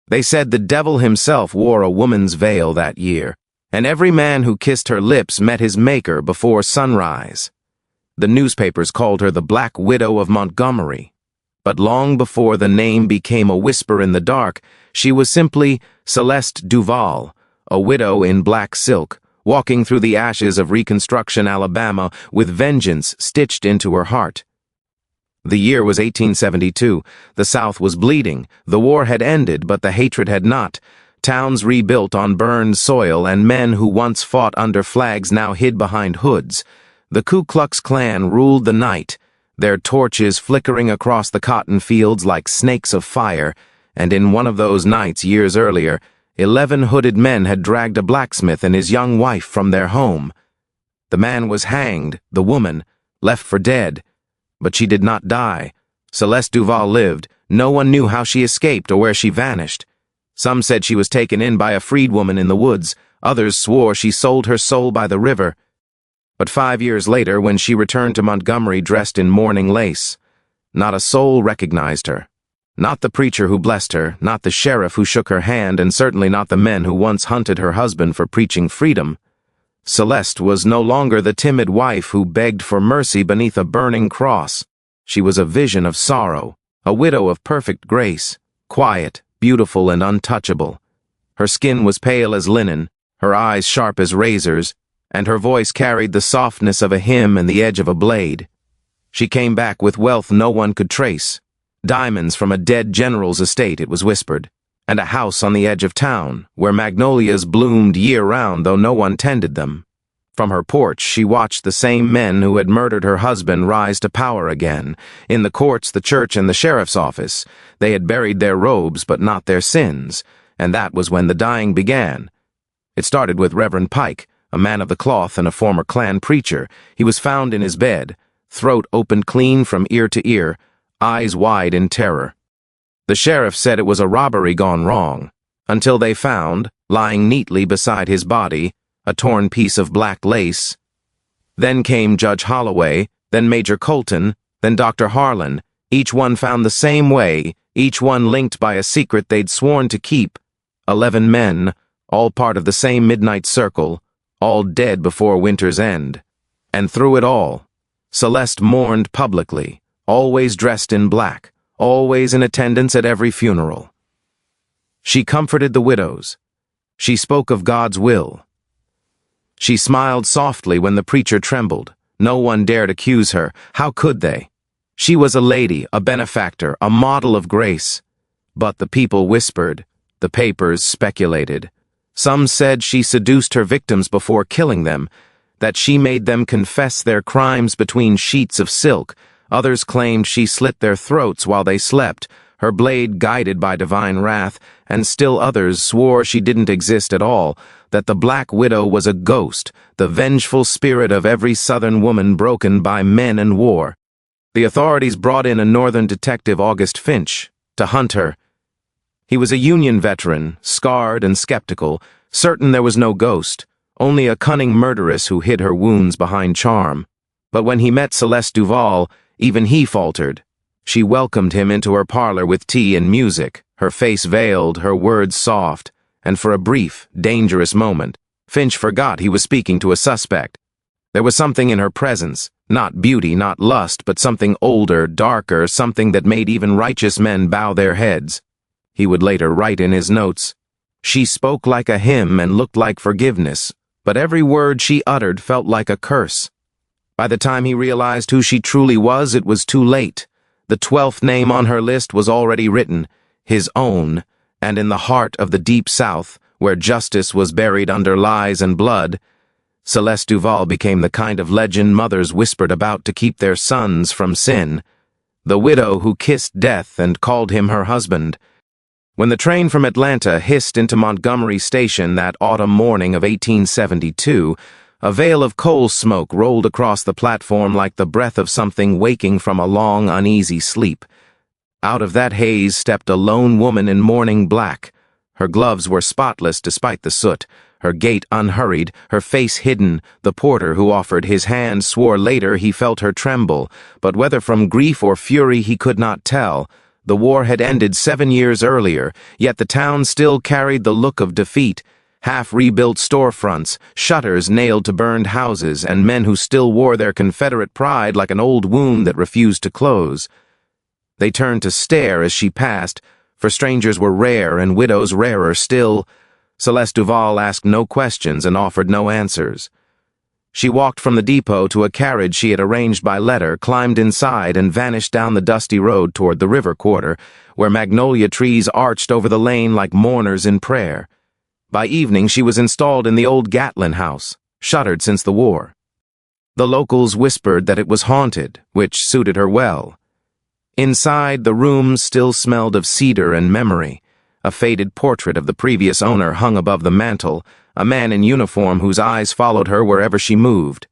They said the devil himself wore a woman's veil that year, and every man who kissed her lips met his maker before sunrise. The newspapers called her the Black Widow of Montgomery. But long before the name became a whisper in the dark, she was simply Celeste Duval, a widow in black silk, walking through the ashes of Reconstruction, Alabama, with vengeance stitched into her heart. The year was 1872. The South was bleeding. The war had ended, but the hatred had not. Towns rebuilt on burned soil, and men who once fought under flags now hid behind hoods. The Ku Klux Klan ruled the night, their torches flickering across the cotton fields like snakes of fire, and in one of those nights years earlier, 11 hooded men had dragged a blacksmith and his young wife from their home. The man was hanged, the woman, left for dead. But she did not die. Celeste Duval lived. No one knew how she escaped or where she vanished. Some said she was taken in by a freedwoman in the woods. Others swore she sold her soul by the river. But 5 years later, when she returned to Montgomery dressed in mourning lace, not a soul recognized her. Not the preacher who blessed her, not the sheriff who shook her hand, and certainly not the men who once hunted her husband for preaching freedom. Celeste was no longer the timid wife who begged for mercy beneath a burning cross. She was a vision of sorrow, a widow of perfect grace, quiet, beautiful, and untouchable. Her skin was pale as linen, her eyes sharp as razors, and her voice carried the softness of a hymn and the edge of a blade. She came back with wealth no one could trace. Diamonds from a dead general's estate, it was whispered, and a house on the edge of town, where magnolias bloomed year-round though no one tended them. From her porch she watched the same men who had murdered her husband rise to power again. In the courts, the church, and the sheriff's office, they had buried their robes but not their sins, and that was when the dying began. It started with Reverend Pike, a man of the cloth and a former Klan preacher. He was found in his bed, throat opened clean from ear to ear, eyes wide in terror. The sheriff said it was a robbery gone wrong, until they found, lying neatly beside his body, a torn piece of black lace. Then came Judge Holloway, then Major Colton, then Dr. Harlan. Each one found the same way, each one linked by a secret they'd sworn to keep. 11 men, all part of the same midnight circle, all dead before winter's end. And through it all, Celeste mourned publicly, always dressed in black, always in attendance at every funeral. She comforted the widows. She spoke of God's will. She smiled softly when the preacher trembled. No one dared accuse her. How could they? She was a lady, a benefactor, a model of grace. But the people whispered. The papers speculated. Some said she seduced her victims before killing them, that she made them confess their crimes between sheets of silk. Others claimed she slit their throats while they slept, her blade guided by divine wrath, and still others swore she didn't exist at all, that the Black Widow was a ghost, the vengeful spirit of every Southern woman broken by men and war. The authorities brought in a Northern detective, August Finch, to hunt her. He was a Union veteran, scarred and skeptical, certain there was no ghost, only a cunning murderess who hid her wounds behind charm. But when he met Celeste Duval, even he faltered. She welcomed him into her parlor with tea and music, her face veiled, her words soft, and for a brief, dangerous moment, Finch forgot he was speaking to a suspect. There was something in her presence, not beauty, not lust, but something older, darker, something that made even righteous men bow their heads. He would later write in his notes, "She spoke like a hymn and looked like forgiveness, but every word she uttered felt like a curse." By the time he realized who she truly was, it was too late. The 12th name on her list was already written, his own, and in the heart of the Deep South, where justice was buried under lies and blood, Celeste Duval became the kind of legend mothers whispered about to keep their sons from sin, the widow who kissed death and called him her husband. When the train from Atlanta hissed into Montgomery Station that autumn morning of 1872, a veil of coal smoke rolled across the platform like the breath of something waking from a long, uneasy sleep. Out of that haze stepped a lone woman in mourning black. Her gloves were spotless despite the soot, her gait unhurried, her face hidden. The porter who offered his hand swore later he felt her tremble, but whether from grief or fury he could not tell. The war had ended 7 years earlier, yet the town still carried the look of defeat. Half-rebuilt storefronts, shutters nailed to burned houses, and men who still wore their Confederate pride like an old wound that refused to close. They turned to stare as she passed, for strangers were rare and widows rarer still. Celeste Duval asked no questions and offered no answers. She walked from the depot to a carriage she had arranged by letter, climbed inside, and vanished down the dusty road toward the river quarter, where magnolia trees arched over the lane like mourners in prayer. By evening she was installed in the old Gatlin house, shuttered since the war. The locals whispered that it was haunted, which suited her well. Inside, the rooms still smelled of cedar and memory. A faded portrait of the previous owner hung above the mantel, a man in uniform whose eyes followed her wherever she moved.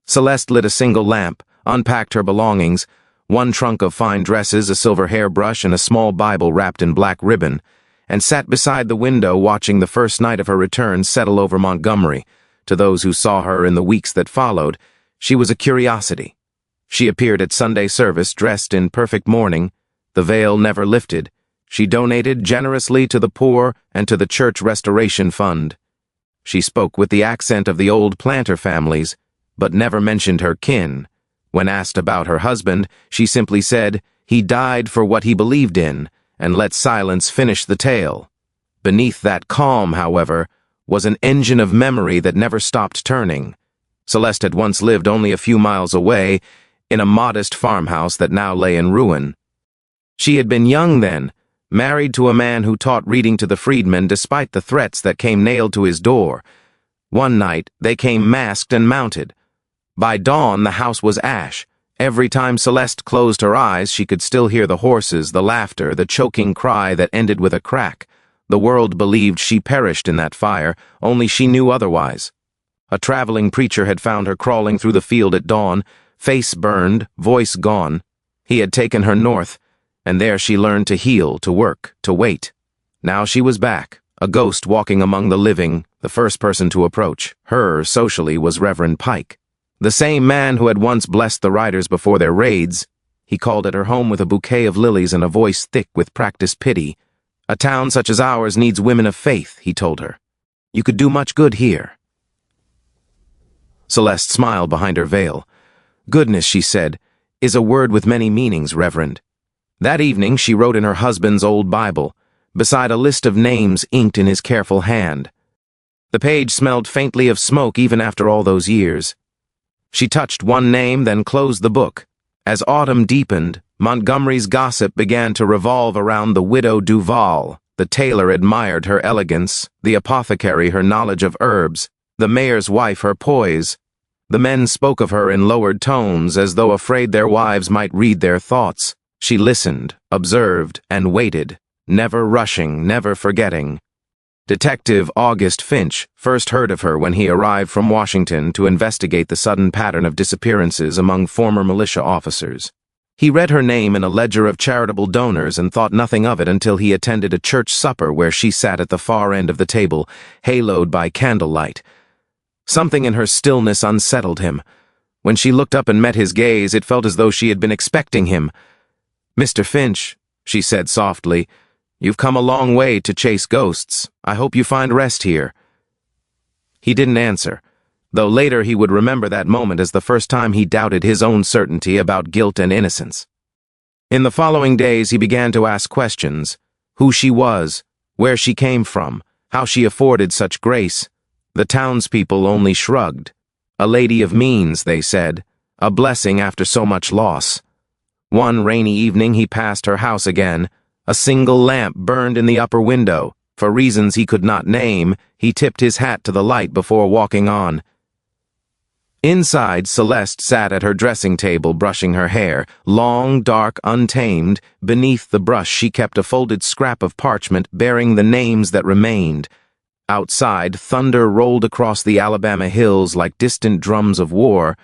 Celeste lit a single lamp, unpacked her belongings, one trunk of fine dresses, a silver hairbrush, and a small Bible wrapped in black ribbon, and sat beside the window watching the first night of her return settle over Montgomery. To those who saw her in the weeks that followed, she was a curiosity. She appeared at Sunday service dressed in perfect mourning, the veil never lifted. She donated generously to the poor and to the Church Restoration Fund. She spoke with the accent of the old planter families, but never mentioned her kin. When asked about her husband, she simply said, "He died for what he believed in," and let silence finish the tale. Beneath that calm, however, was an engine of memory that never stopped turning. Celeste had once lived only a few miles away, in a modest farmhouse that now lay in ruin. She had been young then, married to a man who taught reading to the freedmen despite the threats that came nailed to his door. One night, they came masked and mounted. By dawn, the house was ash. Every time Celeste closed her eyes, she could still hear the horses, the laughter, the choking cry that ended with a crack. The world believed she perished in that fire, only she knew otherwise. A traveling preacher had found her crawling through the field at dawn, face burned, voice gone. He had taken her north, and there she learned to heal, to work, to wait. Now she was back, a ghost walking among the living, the first person to approach her, socially, was Reverend Pike. The same man who had once blessed the riders before their raids. He called at her home with a bouquet of lilies and a voice thick with practiced pity. "A town such as ours needs women of faith," he told her. "You could do much good here." Celeste smiled behind her veil. "Goodness," she said, "is a word with many meanings, Reverend." That evening she wrote in her husband's old Bible, beside a list of names inked in his careful hand. The page smelled faintly of smoke even after all those years. She touched one name, then closed the book. As autumn deepened, Montgomery's gossip began to revolve around the widow Duval. The tailor admired her elegance, the apothecary her knowledge of herbs, the mayor's wife her poise. The men spoke of her in lowered tones, as though afraid their wives might read their thoughts. She listened, observed, and waited, never rushing, never forgetting. Detective August Finch first heard of her when he arrived from Washington to investigate the sudden pattern of disappearances among former militia officers. He read her name in a ledger of charitable donors and thought nothing of it until he attended a church supper where she sat at the far end of the table, haloed by candlelight. Something in her stillness unsettled him. When she looked up and met his gaze, it felt as though she had been expecting him. "Mr. Finch," she said softly, "you've come a long way to chase ghosts. I hope you find rest here." He didn't answer, though later he would remember that moment as the first time he doubted his own certainty about guilt and innocence. In the following days he began to ask questions: who she was, where she came from, how she afforded such grace. The townspeople only shrugged. A lady of means, they said, a blessing after so much loss. One rainy evening he passed her house again. A single lamp burned in the upper window. For reasons he could not name, he tipped his hat to the light before walking on. Inside, Celeste sat at her dressing table brushing her hair, long, dark, untamed. Beneath the brush she kept a folded scrap of parchment bearing the names that remained. Outside, thunder rolled across the Alabama hills like distant drums of war.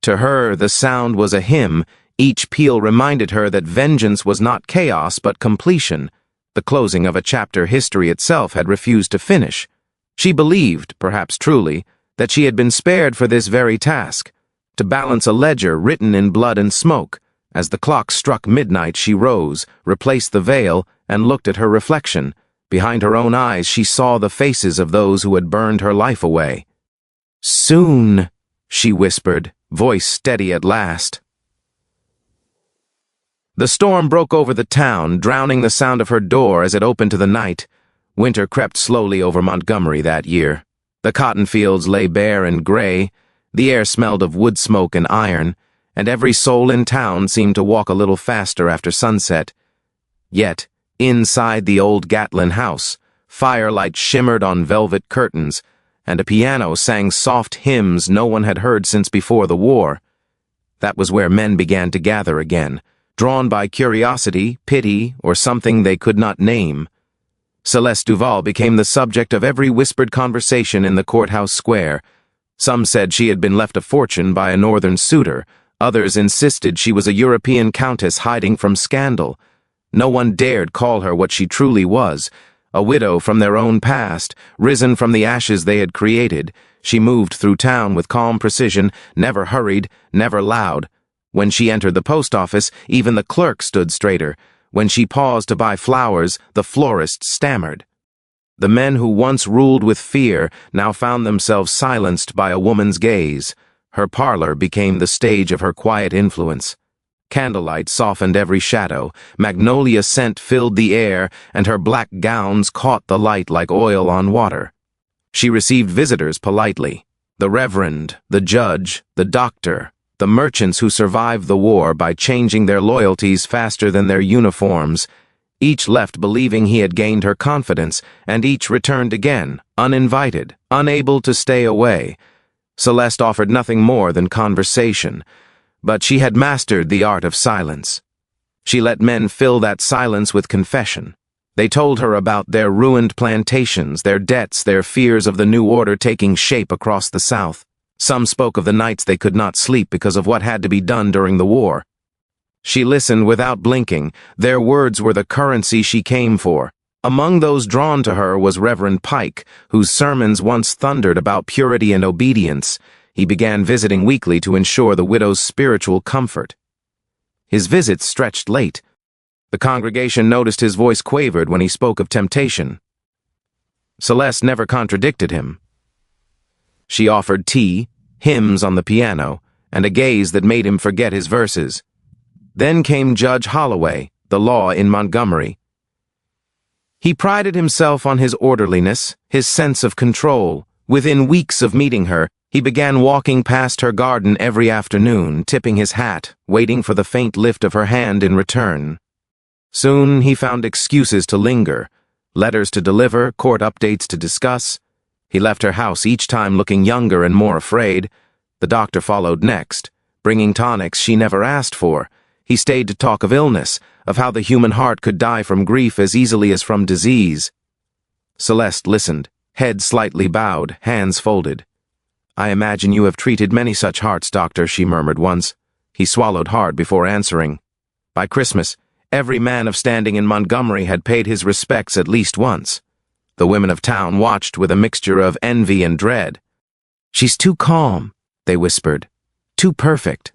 To her, the sound was a hymn. Each peal reminded her that vengeance was not chaos but completion. The closing of a chapter history itself had refused to finish. She believed, perhaps truly, that she had been spared for this very task, to balance a ledger written in blood and smoke, As the clock struck midnight, she rose, replaced the veil, and looked at her reflection. Behind her own eyes, she saw the faces of those who had burned her life away. "Soon," she whispered, voice steady at last. The storm broke over the town, drowning the sound of her door as it opened to the night. Winter crept slowly over Montgomery that year. The cotton fields lay bare and gray, the air smelled of wood smoke and iron, and every soul in town seemed to walk a little faster after sunset. Yet, inside the old Gatlin house, firelight shimmered on velvet curtains, and a piano sang soft hymns no one had heard since before the war. That was where men began to gather again, drawn by curiosity, pity, or something they could not name. Celeste Duval became the subject of every whispered conversation in the courthouse square. Some said she had been left a fortune by a northern suitor. Others insisted she was a European countess hiding from scandal. No one dared call her what she truly was, a widow from their own past, risen from the ashes they had created. She moved through town with calm precision, never hurried, never loud. When she entered the post office, even the clerk stood straighter. When she paused to buy flowers, the florist stammered. The men who once ruled with fear now found themselves silenced by a woman's gaze. Her parlor became the stage of her quiet influence. Candlelight softened every shadow, magnolia scent filled the air, and her black gowns caught the light like oil on water. She received visitors politely. The reverend, the judge, the doctor, the merchants who survived the war by changing their loyalties faster than their uniforms. Each left believing he had gained her confidence, and each returned again, uninvited, unable to stay away. Celeste offered nothing more than conversation, but she had mastered the art of silence. She let men fill that silence with confession. They told her about their ruined plantations, their debts, their fears of the new order taking shape across the South. Some spoke of the nights they could not sleep because of what had to be done during the war. She listened without blinking. Their words were the currency she came for. Among those drawn to her was Reverend Pike, whose sermons once thundered about purity and obedience. He began visiting weekly to ensure the widow's spiritual comfort. His visits stretched late. The congregation noticed his voice quavered when he spoke of temptation. Celeste never contradicted him. She offered tea, hymns on the piano, and a gaze that made him forget his verses. Then came Judge Holloway, the law in Montgomery. He prided himself on his orderliness, his sense of control. Within weeks of meeting her, he began walking past her garden every afternoon, tipping his hat, waiting for the faint lift of her hand in return. Soon he found excuses to linger, letters to deliver, court updates to discuss. He left her house each time looking younger and more afraid. The doctor followed next, bringing tonics she never asked for. He stayed to talk of illness, of how the human heart could die from grief as easily as from disease. Celeste listened, head slightly bowed, hands folded. "I imagine you have treated many such hearts, doctor," she murmured once. He swallowed hard before answering. By Christmas, every man of standing in Montgomery had paid his respects at least once. The women of town watched with a mixture of envy and dread. "She's too calm," they whispered. "Too perfect."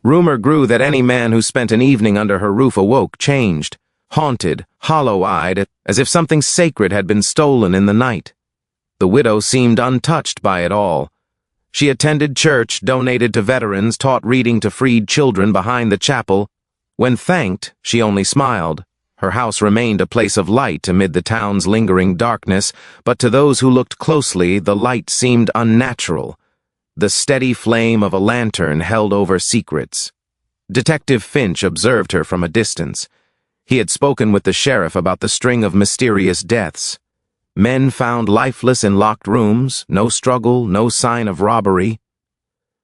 Rumor grew that any man who spent an evening under her roof awoke changed, haunted, hollow-eyed, as if something sacred had been stolen in the night. The widow seemed untouched by it all. She attended church, donated to veterans, taught reading to freed children behind the chapel. When thanked, she only smiled. Her house remained a place of light amid the town's lingering darkness, but to those who looked closely, the light seemed unnatural. The steady flame of a lantern held over secrets. Detective Finch observed her from a distance. He had spoken with the sheriff about the string of mysterious deaths. Men found lifeless in locked rooms, no struggle, no sign of robbery.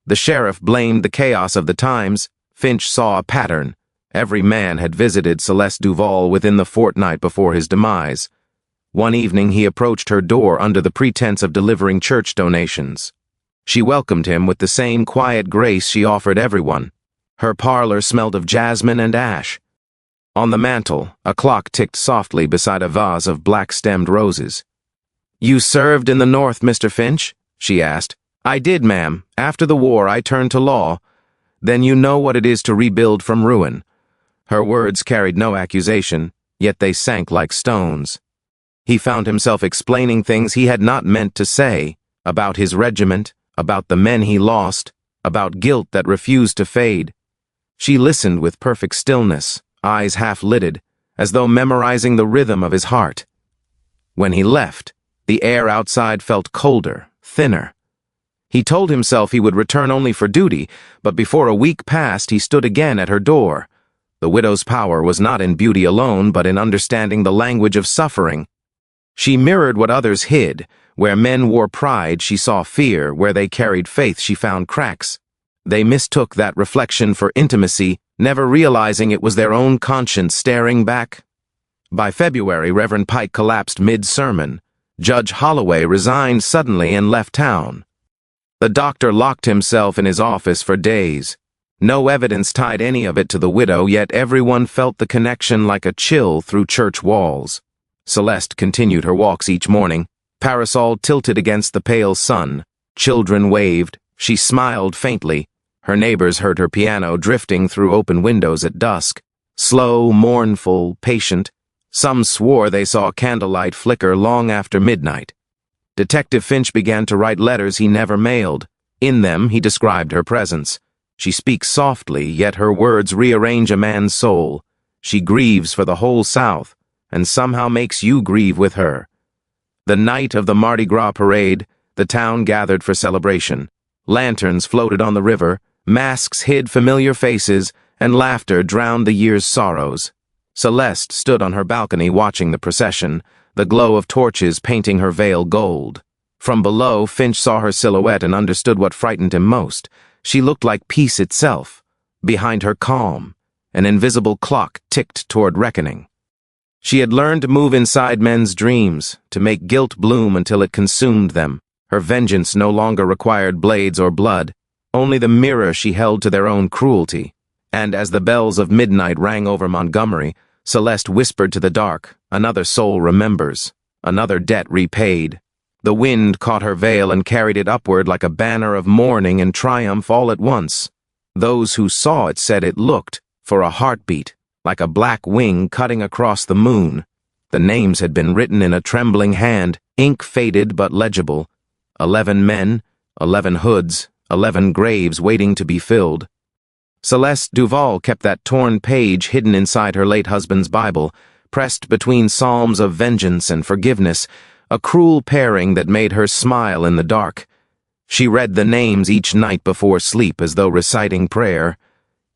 The sheriff blamed the chaos of the times. Finch saw a pattern. Every man had visited Celeste Duval within the fortnight before his demise. One evening he approached her door under the pretense of delivering church donations. She welcomed him with the same quiet grace she offered everyone. Her parlor smelled of jasmine and ash. On the mantel, a clock ticked softly beside a vase of black-stemmed roses. "You served in the North, Mr. Finch?" she asked. "I did, ma'am. After the war, I turned to law. then you know what it is to rebuild from ruin." Her words carried no accusation, yet they sank like stones. He found himself explaining things he had not meant to say, about his regiment, about the men he lost, about guilt that refused to fade. She listened with perfect stillness, eyes half-lidded, as though memorizing the rhythm of his heart. When he left, the air outside felt colder, thinner. He told himself he would return only for duty, but before a week passed he stood again at her door. The widow's power was not in beauty alone, but in understanding the language of suffering. She mirrored what others hid. Where men wore pride, she saw fear. Where they carried faith, she found cracks. They mistook that reflection for intimacy, never realizing it was their own conscience staring back. By February, Reverend Pike collapsed mid-sermon. Judge Holloway resigned suddenly and left town. The doctor locked himself in his office for days. No evidence tied any of it to the widow, yet everyone felt the connection like a chill through church walls. Celeste continued her walks each morning, parasol tilted against the pale sun. Children waved. She smiled faintly. Her neighbors heard her piano drifting through open windows at dusk. Slow, mournful, patient. Some swore they saw candlelight flicker long after midnight. Detective Finch began to write letters he never mailed. In them, he described her presence. She speaks softly, yet her words rearrange a man's soul. She grieves for the whole South, and somehow makes you grieve with her. The night of the Mardi Gras parade, the town gathered for celebration. Lanterns floated on the river, masks hid familiar faces, and laughter drowned the year's sorrows. Celeste stood on her balcony watching the procession, the glow of torches painting her veil gold. From below, Finch saw her silhouette and understood what frightened him most. She looked like peace itself. Behind her calm, an invisible clock ticked toward reckoning. She had learned to move inside men's dreams, to make guilt bloom until it consumed them. Her vengeance no longer required blades or blood, only the mirror she held to their own cruelty. And as the bells of midnight rang over Montgomery, Celeste whispered to the dark, "Another soul remembers, another debt repaid." The wind caught her veil and carried it upward like a banner of mourning and triumph all at once. Those who saw it said it looked, for a heartbeat, like a black wing cutting across the moon. The names had been written in a trembling hand, ink faded but legible. 11 men, 11 hoods, 11 graves waiting to be filled. Celeste Duval kept that torn page hidden inside her late husband's Bible, pressed between psalms of vengeance and forgiveness, a cruel pairing that made her smile in the dark. She read the names each night before sleep as though reciting prayer.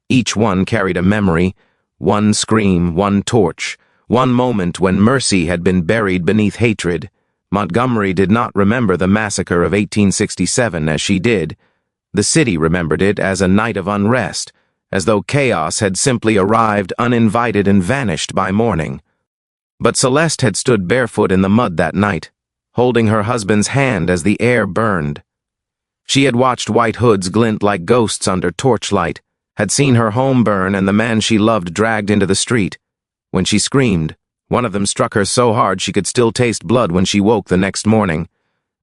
Each one carried a memory, one scream, one torch, one moment when mercy had been buried beneath hatred. Montgomery did not remember the massacre of 1867 as she did. The city remembered it as a night of unrest, as though chaos had simply arrived uninvited and vanished by morning. But Celeste had stood barefoot in the mud that night, holding her husband's hand as the air burned. She had watched white hoods glint like ghosts under torchlight, had seen her home burn and the man she loved dragged into the street. When she screamed, one of them struck her so hard she could still taste blood when she woke the next morning.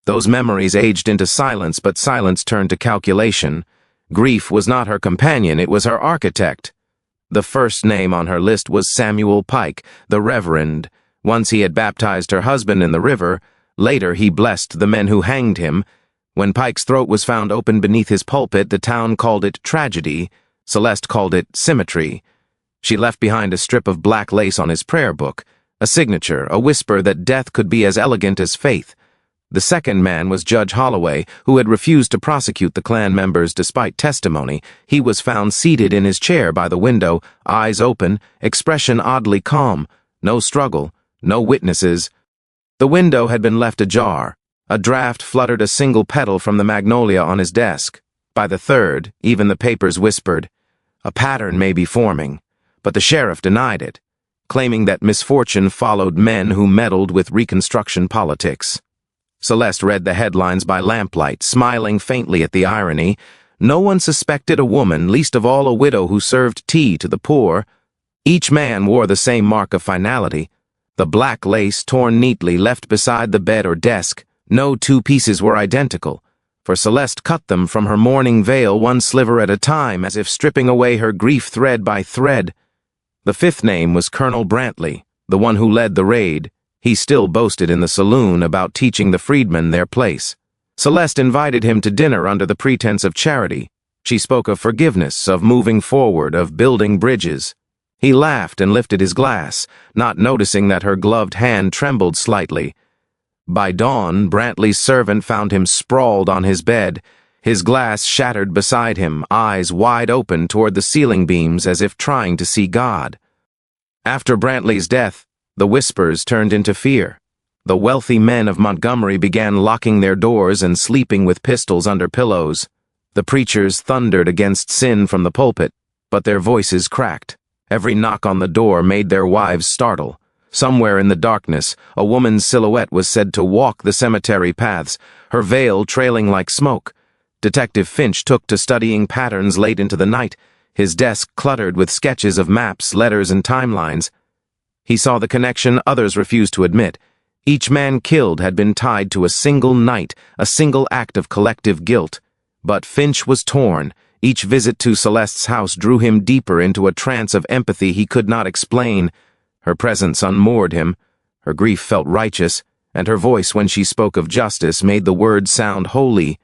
Those memories aged into silence, but silence turned to calculation. Grief was not her companion, it was her architect. The first name on her list was Samuel Pike, the Reverend. Once he had baptized her husband in the river, later he blessed the men who hanged him. When Pike's throat was found open beneath his pulpit, the town called it tragedy. Celeste called it symmetry. She left behind a strip of black lace on his prayer book, a signature, a whisper that death could be as elegant as faith. The second man was Judge Holloway, who had refused to prosecute the Klan members despite testimony. He was found seated in his chair by the window, eyes open, expression oddly calm. No struggle, no witnesses. The window had been left ajar. A draft fluttered a single petal from the magnolia on his desk. By the third, even the papers whispered, "A pattern may be forming," but the sheriff denied it, claiming that misfortune followed men who meddled with Reconstruction politics. Celeste read the headlines by lamplight, smiling faintly at the irony. No one suspected a woman, least of all a widow who served tea to the poor. Each man wore the same mark of finality, the black lace torn neatly left beside the bed or desk. No two pieces were identical. for Celeste cut them from her mourning veil one sliver at a time, as if stripping away her grief thread by thread. The fifth name was Colonel Brantley, the one who led the raid. He still boasted in the saloon about teaching the freedmen their place. Celeste invited him to dinner under the pretense of charity. She spoke of forgiveness, of moving forward, of building bridges. He laughed and lifted his glass, not noticing that her gloved hand trembled slightly. By dawn, Brantley's servant found him sprawled on his bed, his glass shattered beside him, eyes wide open toward the ceiling beams as if trying to see God. After Brantley's death, the whispers turned into fear. The wealthy men of Montgomery began locking their doors and sleeping with pistols under pillows. The preachers thundered against sin from the pulpit, but their voices cracked. Every knock on the door made their wives startle. Somewhere in the darkness, a woman's silhouette was said to walk the cemetery paths, her veil trailing like smoke. Detective Finch took to studying patterns late into the night, his desk cluttered with sketches of maps, letters, and timelines. He saw the connection others refused to admit. Each man killed had been tied to a single night, a single act of collective guilt. But Finch was torn. Each visit to Celeste's house drew him deeper into a trance of empathy he could not explain. Her presence unmoored him. Her grief felt righteous, and her voice when she spoke of justice made the words sound holy.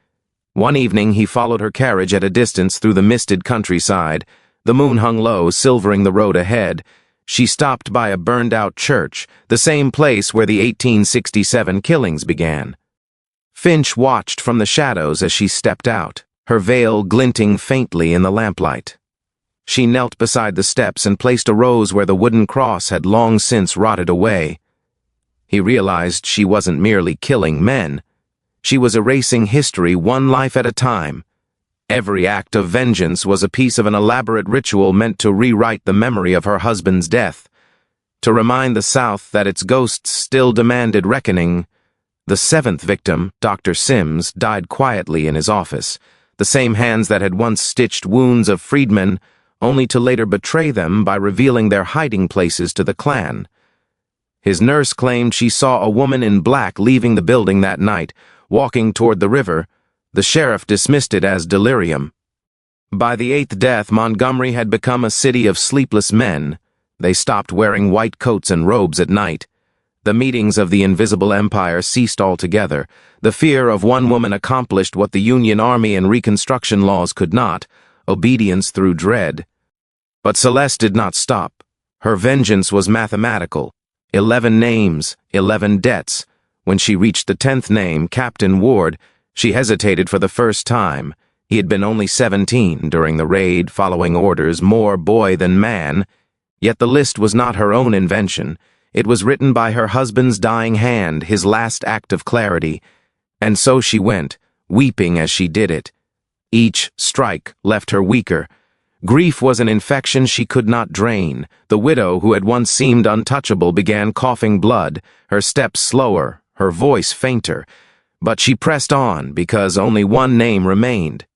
One evening he followed her carriage at a distance through the misted countryside. The moon hung low, silvering the road ahead. She stopped by a burned-out church, the same place where the 1867 killings began. Finch watched from the shadows as she stepped out, her veil glinting faintly in the lamplight. She knelt beside the steps and placed a rose where the wooden cross had long since rotted away. He realized she wasn't merely killing men. She was erasing history one life at a time. Every act of vengeance was a piece of an elaborate ritual meant to rewrite the memory of her husband's death, to remind the South that its ghosts still demanded reckoning. The seventh victim, Dr. Sims, died quietly in his office, the same hands that had once stitched wounds of freedmen, only to later betray them by revealing their hiding places to the Klan. His nurse claimed she saw a woman in black leaving the building that night, walking toward the river. The sheriff dismissed it as delirium. By the eighth death, Montgomery had become a city of sleepless men. They stopped wearing white coats and robes at night. The meetings of the Invisible Empire ceased altogether. The fear of one woman accomplished what the Union Army and Reconstruction laws could not, obedience through dread. But Celeste did not stop. Her vengeance was mathematical. 11 names, 11 debts. When she reached the 10th name, Captain Ward, she hesitated for the first time. He had been only 17 during the raid, following orders, more boy than man. Yet the list was not her own invention. It was written by her husband's dying hand, his last act of clarity. And so she went, weeping as she did it. Each strike left her weaker. Grief was an infection she could not drain. The widow, who had once seemed untouchable, began coughing blood, her steps slower, her voice fainter. But she pressed on because only one name remained.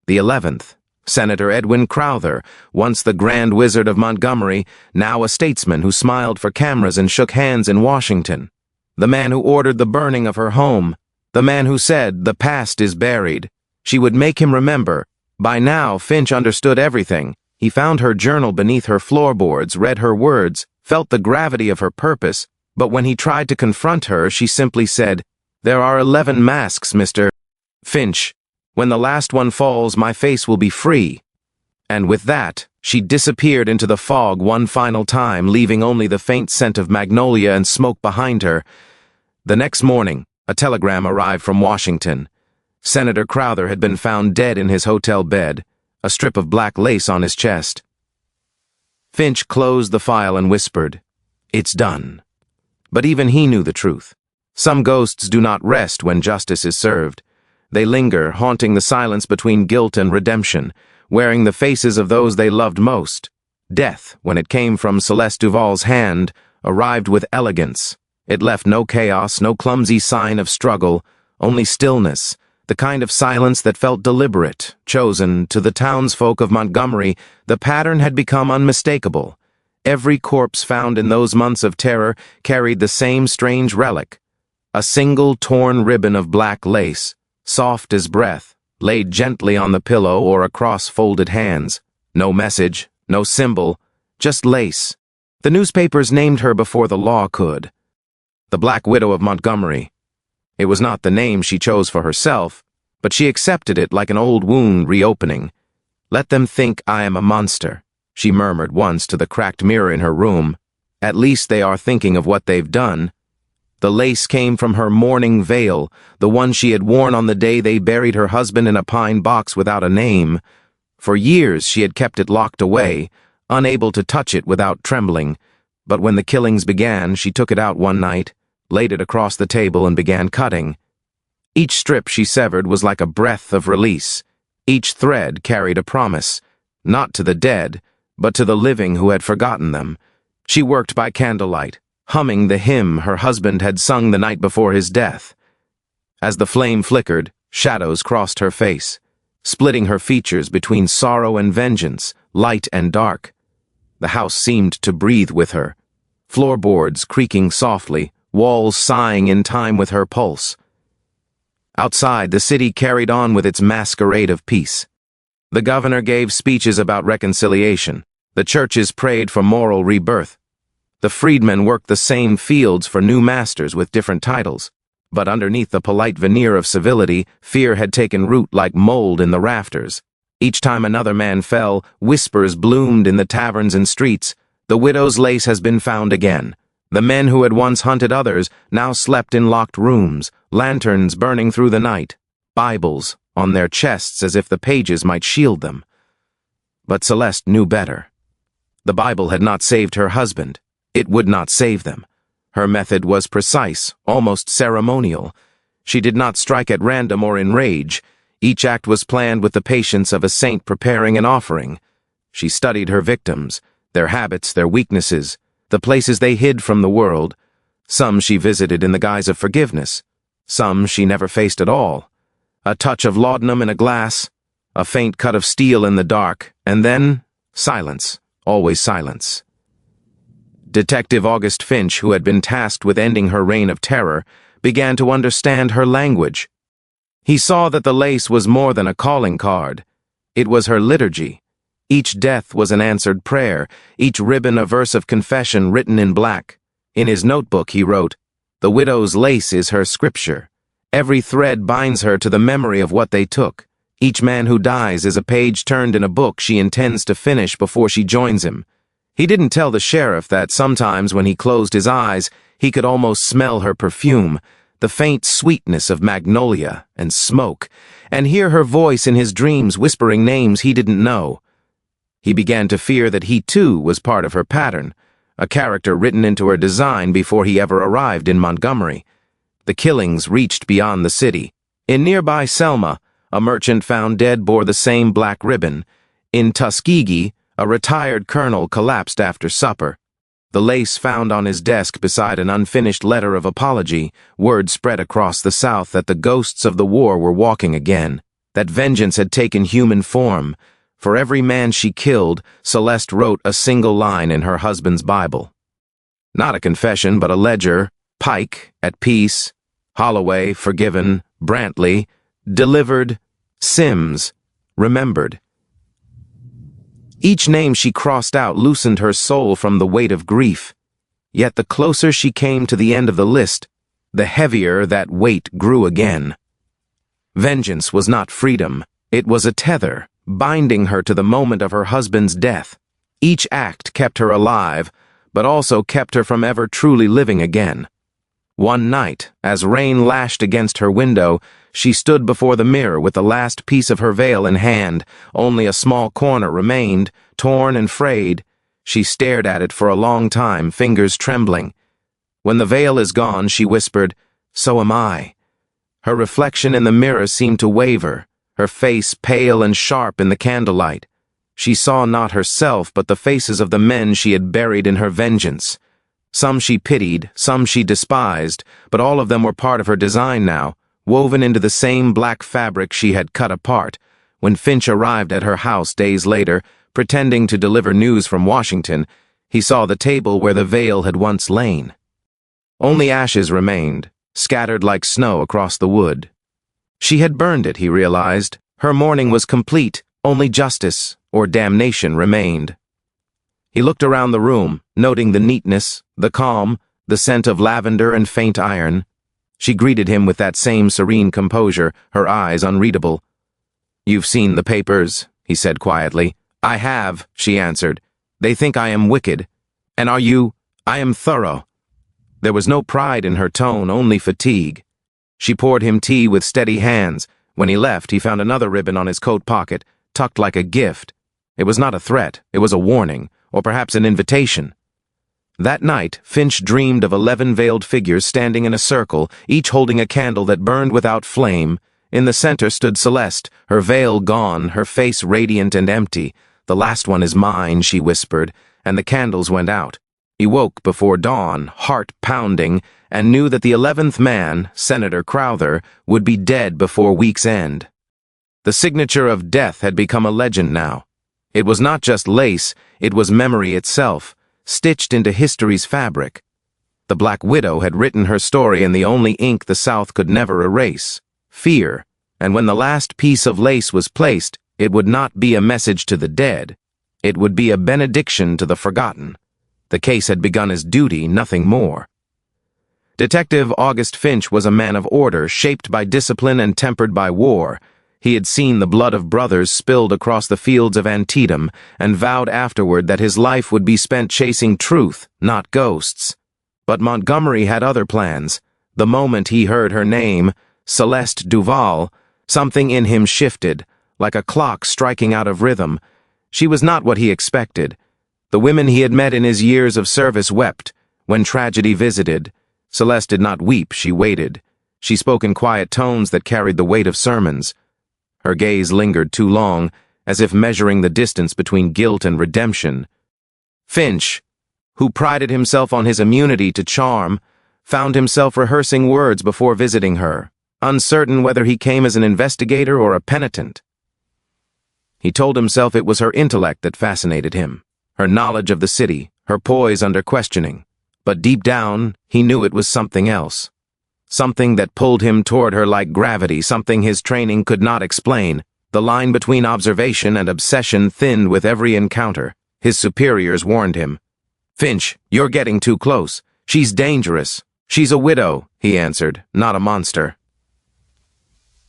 The 11th, Senator Edwin Crowther, once the Grand Wizard of Montgomery, now a statesman who smiled for cameras and shook hands in Washington. The man who ordered the burning of her home. The man who said, "The past is buried." She would make him remember. By now, Finch understood everything. He found her journal beneath her floorboards, read her words, felt the gravity of her purpose, but when he tried to confront her, she simply said, "There are 11 masks, Mr. Finch. When the last one falls, my face will be free." And with that, she disappeared into the fog one final time, leaving only the faint scent of magnolia and smoke behind her. The next morning, a telegram arrived from Washington. Senator Crowther had been found dead in his hotel bed, a strip of black lace on his chest. Finch closed the file and whispered, "It's done." But even he knew the truth. Some ghosts do not rest when justice is served. They linger, haunting the silence between guilt and redemption, wearing the faces of those they loved most. Death, when it came from Celeste Duval's hand, arrived with elegance. It left no chaos, no clumsy sign of struggle, only stillness, the kind of silence that felt deliberate, chosen. To the townsfolk of Montgomery, the pattern had become unmistakable. Every corpse found in those months of terror carried the same strange relic, a single torn ribbon of black lace, soft as breath, laid gently on the pillow or across folded hands. No message, no symbol, just lace. The newspapers named her before the law could. The Black Widow of Montgomery. It was not the name she chose for herself, but she accepted it like an old wound reopening. "Let them think I am a monster," she murmured once to the cracked mirror in her room. "At least they are thinking of what they've done." The lace came from her mourning veil, the one she had worn on the day they buried her husband in a pine box without a name. For years she had kept it locked away, unable to touch it without trembling, but when the killings began, she took it out one night, laid it across the table and began cutting. Each strip she severed was like a breath of release. Each thread carried a promise, not to the dead, but to the living who had forgotten them. She worked by candlelight, humming the hymn her husband had sung the night before his death. As the flame flickered, shadows crossed her face, splitting her features between sorrow and vengeance, light and dark. The house seemed to breathe with her, floorboards creaking softly, walls sighing in time with her pulse. Outside, the city carried on with its masquerade of peace. The governor gave speeches about reconciliation. The churches prayed for moral rebirth. The freedmen worked the same fields for new masters with different titles. But underneath the polite veneer of civility, fear had taken root like mold in the rafters. Each time another man fell, whispers bloomed in the taverns and streets. "The widow's lace has been found again." The men who had once hunted others now slept in locked rooms, lanterns burning through the night, Bibles on their chests as if the pages might shield them. But Celeste knew better. The Bible had not saved her husband. It would not save them. Her method was precise, almost ceremonial. She did not strike at random or in rage. Each act was planned with the patience of a saint preparing an offering. She studied her victims, their habits, their weaknesses, the places they hid from the world. Some she visited in the guise of forgiveness. Some she never faced at all. A touch of laudanum in a glass, a faint cut of steel in the dark, and then silence, always silence. Detective August Finch, who had been tasked with ending her reign of terror, began to understand her language. He saw that the lace was more than a calling card. It was her liturgy. Each death was an answered prayer, each ribbon a verse of confession written in black. In his notebook he wrote, "The widow's lace is her scripture. Every thread binds her to the memory of what they took. Each man who dies is a page turned in a book she intends to finish before she joins him." He didn't tell the sheriff that sometimes when he closed his eyes, he could almost smell her perfume, the faint sweetness of magnolia and smoke, and hear her voice in his dreams whispering names he didn't know. He began to fear that he too was part of her pattern, a character written into her design before he ever arrived in Montgomery. The killings reached beyond the city. In nearby Selma, a merchant found dead bore the same black ribbon. In Tuskegee, a retired colonel collapsed after supper. The lace found on his desk beside an unfinished letter of apology, word spread across the South that the ghosts of the war were walking again, that vengeance had taken human form. For every man she killed, Celeste wrote a single line in her husband's Bible. Not a confession, but a ledger. Pike, at peace. Holloway, forgiven. Brantley, delivered. Sims, remembered. Each name she crossed out loosened her soul from the weight of grief. Yet the closer she came to the end of the list, the heavier that weight grew again. Vengeance was not freedom. It was a tether, binding her to the moment of her husband's death. Each act kept her alive, but also kept her from ever truly living again. One night, as rain lashed against her window, she stood before the mirror with the last piece of her veil in hand. Only a small corner remained, torn and frayed. She stared at it for a long time, fingers trembling. When the veil is gone, she whispered, "So am I." Her reflection in the mirror seemed to waver, her face pale and sharp in the candlelight. She saw not herself, but the faces of the men she had buried in her vengeance. Some she pitied, some she despised, but all of them were part of her design now, woven into the same black fabric she had cut apart. When Finch arrived at her house days later, pretending to deliver news from Washington, he saw the table where the veil had once lain. Only ashes remained, scattered like snow across the wood. She had burned it, he realized. Her mourning was complete. Only justice or damnation remained. He looked around the room, noting the neatness, the calm, the scent of lavender and faint iron. She greeted him with that same serene composure, her eyes unreadable. "You've seen the papers," he said quietly. "I have," she answered. "They think I am wicked. And are you? I am thorough." There was no pride in her tone, only fatigue. She poured him tea with steady hands. When he left, he found another ribbon on his coat pocket, tucked like a gift. It was not a threat, it was a warning, or perhaps an invitation. That night, Finch dreamed of 11 veiled figures standing in a circle, each holding a candle that burned without flame. In the center stood Celeste, her veil gone, her face radiant and empty. "The last one is mine," she whispered, and the candles went out. He woke before dawn, heart pounding, and knew that the 11th man, Senator Crowther, would be dead before week's end. The signature of death had become a legend now. It was not just lace, it was memory itself, stitched into history's fabric. The Black Widow had written her story in the only ink the South could never erase: fear, and when the last piece of lace was placed, it would not be a message to the dead. It would be a benediction to the forgotten. The case had begun as duty, nothing more. Detective August Finch was a man of order, shaped by discipline and tempered by war. He had seen the blood of brothers spilled across the fields of Antietam, and vowed afterward that his life would be spent chasing truth, not ghosts. But Montgomery had other plans. The moment he heard her name, Celeste Duval, something in him shifted, like a clock striking out of rhythm. She was not what he expected. The women he had met in his years of service wept. When tragedy visited, Celeste did not weep, she waited. She spoke in quiet tones that carried the weight of sermons. Her gaze lingered too long, as if measuring the distance between guilt and redemption. Finch, who prided himself on his immunity to charm, found himself rehearsing words before visiting her, uncertain whether he came as an investigator or a penitent. He told himself it was her intellect that fascinated him, her knowledge of the city, her poise under questioning. But deep down, he knew it was something else. Something that pulled him toward her like gravity, something his training could not explain. The line between observation and obsession thinned with every encounter. His superiors warned him. "Finch, you're getting too close. She's dangerous. She's a widow," he answered, "not a monster."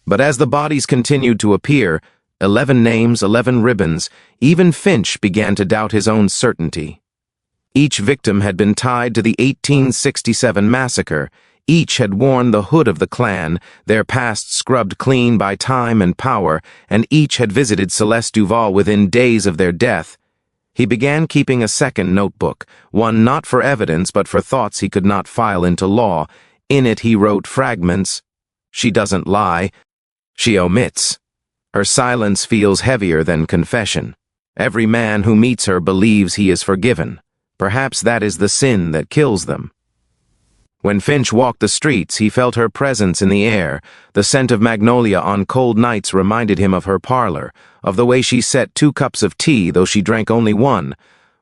But as the bodies continued to appear, 11 names, 11 ribbons, even Finch began to doubt his own certainty. Each victim had been tied to the 1867 massacre. Each had worn the hood of the Klan, their past scrubbed clean by time and power, and each had visited Celeste Duval within days of their death. He began keeping a second notebook, one not for evidence but for thoughts he could not file into law. In it he wrote fragments. "She doesn't lie. She omits. Her silence feels heavier than confession. Every man who meets her believes he is forgiven. Perhaps that is the sin that kills them." When Finch walked the streets, he felt her presence in the air. The scent of magnolia on cold nights reminded him of her parlor, of the way she set 2 cups of tea, though she drank only 1.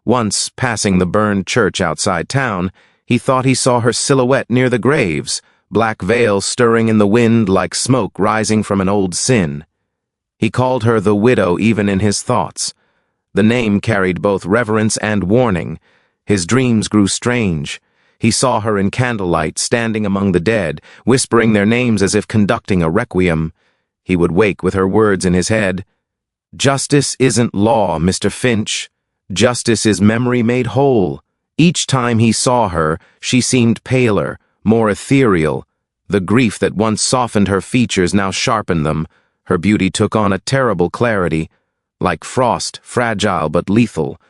Once, passing the burned church outside town, he thought he saw her silhouette near the graves, black veil stirring in the wind like smoke rising from an old sin. He called her the widow even in his thoughts. The name carried both reverence and warning. His dreams grew strange. He saw her in candlelight, standing among the dead, whispering their names as if conducting a requiem. He would wake with her words in his head. "Justice isn't law, Mr. Finch. Justice is memory made whole." Each time he saw her, she seemed paler, more ethereal. The grief that once softened her features now sharpened them. Her beauty took on a terrible clarity, like frost, fragile but lethal.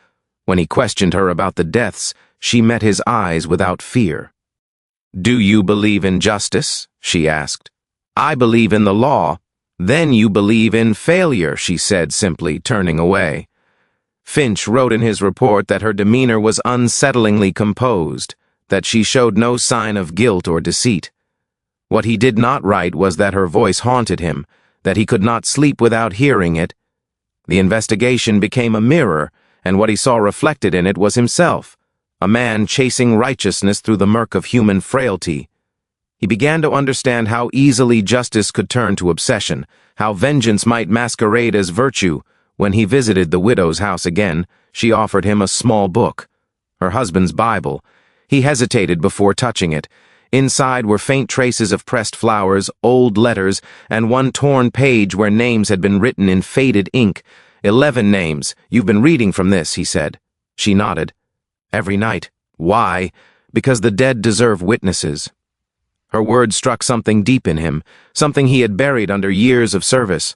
When he questioned her about the deaths, she met his eyes without fear. "Do you believe in justice?" she asked. "I believe in the law." "Then you believe in failure," she said simply, turning away. Finch wrote in his report that her demeanor was unsettlingly composed, that she showed no sign of guilt or deceit. What he did not write was that her voice haunted him, that he could not sleep without hearing it. The investigation became a mirror, and what he saw reflected in it was himself, a man chasing righteousness through the murk of human frailty. He began to understand how easily justice could turn to obsession, how vengeance might masquerade as virtue. When he visited the widow's house again, she offered him a small book, her husband's Bible. He hesitated before touching it. Inside were faint traces of pressed flowers, old letters, and one torn page where names had been written in faded ink. 11 names. You've been reading from this, he said. She nodded. Every night. Why? Because the dead deserve witnesses. Her words struck something deep in him, something he had buried under years of service.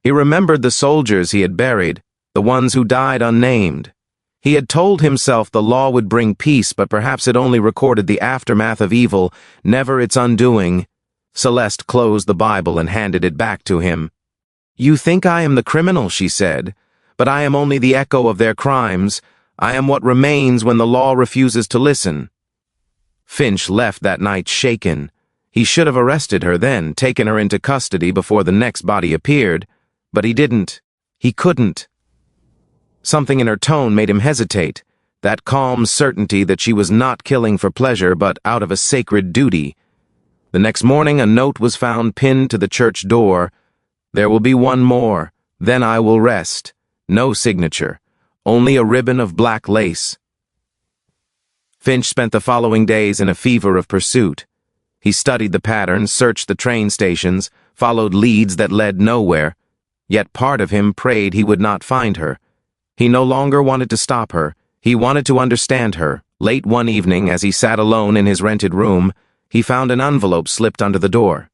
He remembered the soldiers he had buried, the ones who died unnamed. He had told himself the law would bring peace, but perhaps it only recorded the aftermath of evil, never its undoing. Celeste closed the Bible and handed it back to him. You think I am the criminal, she said, but I am only the echo of their crimes. I am what remains when the law refuses to listen. Finch left that night shaken. He should have arrested her then, taken her into custody before the next body appeared, but he didn't. He couldn't. Something in her tone made him hesitate, that calm certainty that she was not killing for pleasure but out of a sacred duty. The next morning a note was found pinned to the church door. There will be one more, then I will rest. No signature, only a ribbon of black lace. Finch spent the following days in a fever of pursuit. He studied the patterns, searched the train stations, followed leads that led nowhere. Yet part of him prayed he would not find her. He no longer wanted to stop her. He wanted to understand her. Late one evening, as he sat alone in his rented room, he found an envelope slipped under the door.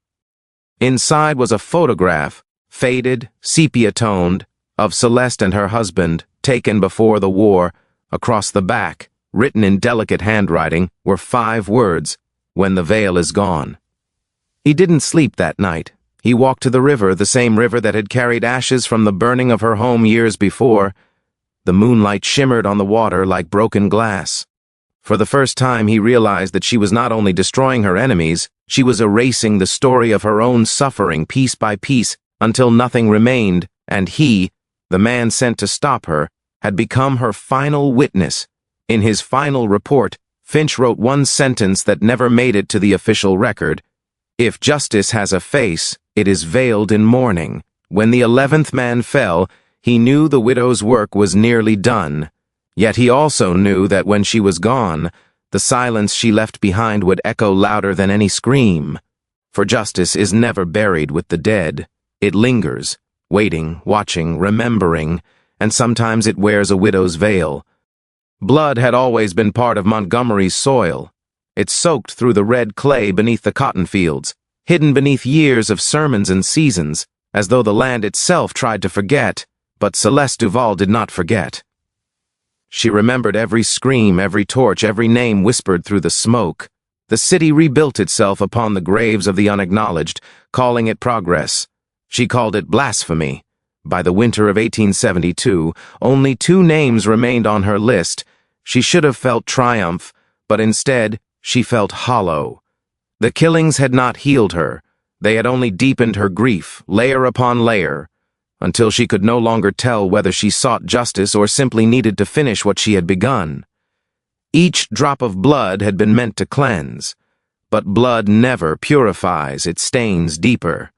Inside was a photograph, faded, sepia-toned, of Celeste and her husband, taken before the war. Across the back, written in delicate handwriting, were 5 words, "When the veil is gone." He didn't sleep that night. He walked to the river, the same river that had carried ashes from the burning of her home years before. The moonlight shimmered on the water like broken glass. For the first time he realized that she was not only destroying her enemies, she was erasing the story of her own suffering piece by piece until nothing remained, and he, the man sent to stop her, had become her final witness. In his final report, Finch wrote one sentence that never made it to the official record. If justice has a face, it is veiled in mourning. When the 11th man fell, he knew the widow's work was nearly done. Yet he also knew that when she was gone, the silence she left behind would echo louder than any scream. For justice is never buried with the dead. It lingers, waiting, watching, remembering, and sometimes it wears a widow's veil. Blood had always been part of Montgomery's soil. It soaked through the red clay beneath the cotton fields, hidden beneath years of sermons and seasons, as though the land itself tried to forget. But Celeste Duval did not forget. She remembered every scream, every torch, every name whispered through the smoke. The city rebuilt itself upon the graves of the unacknowledged, calling it progress. She called it blasphemy. By the winter of 1872, only 2 names remained on her list. She should have felt triumph, but instead, she felt hollow. The killings had not healed her. They had only deepened her grief, layer upon layer, until she could no longer tell whether she sought justice or simply needed to finish what she had begun. Each drop of blood had been meant to cleanse, but blood never purifies, it stains deeper.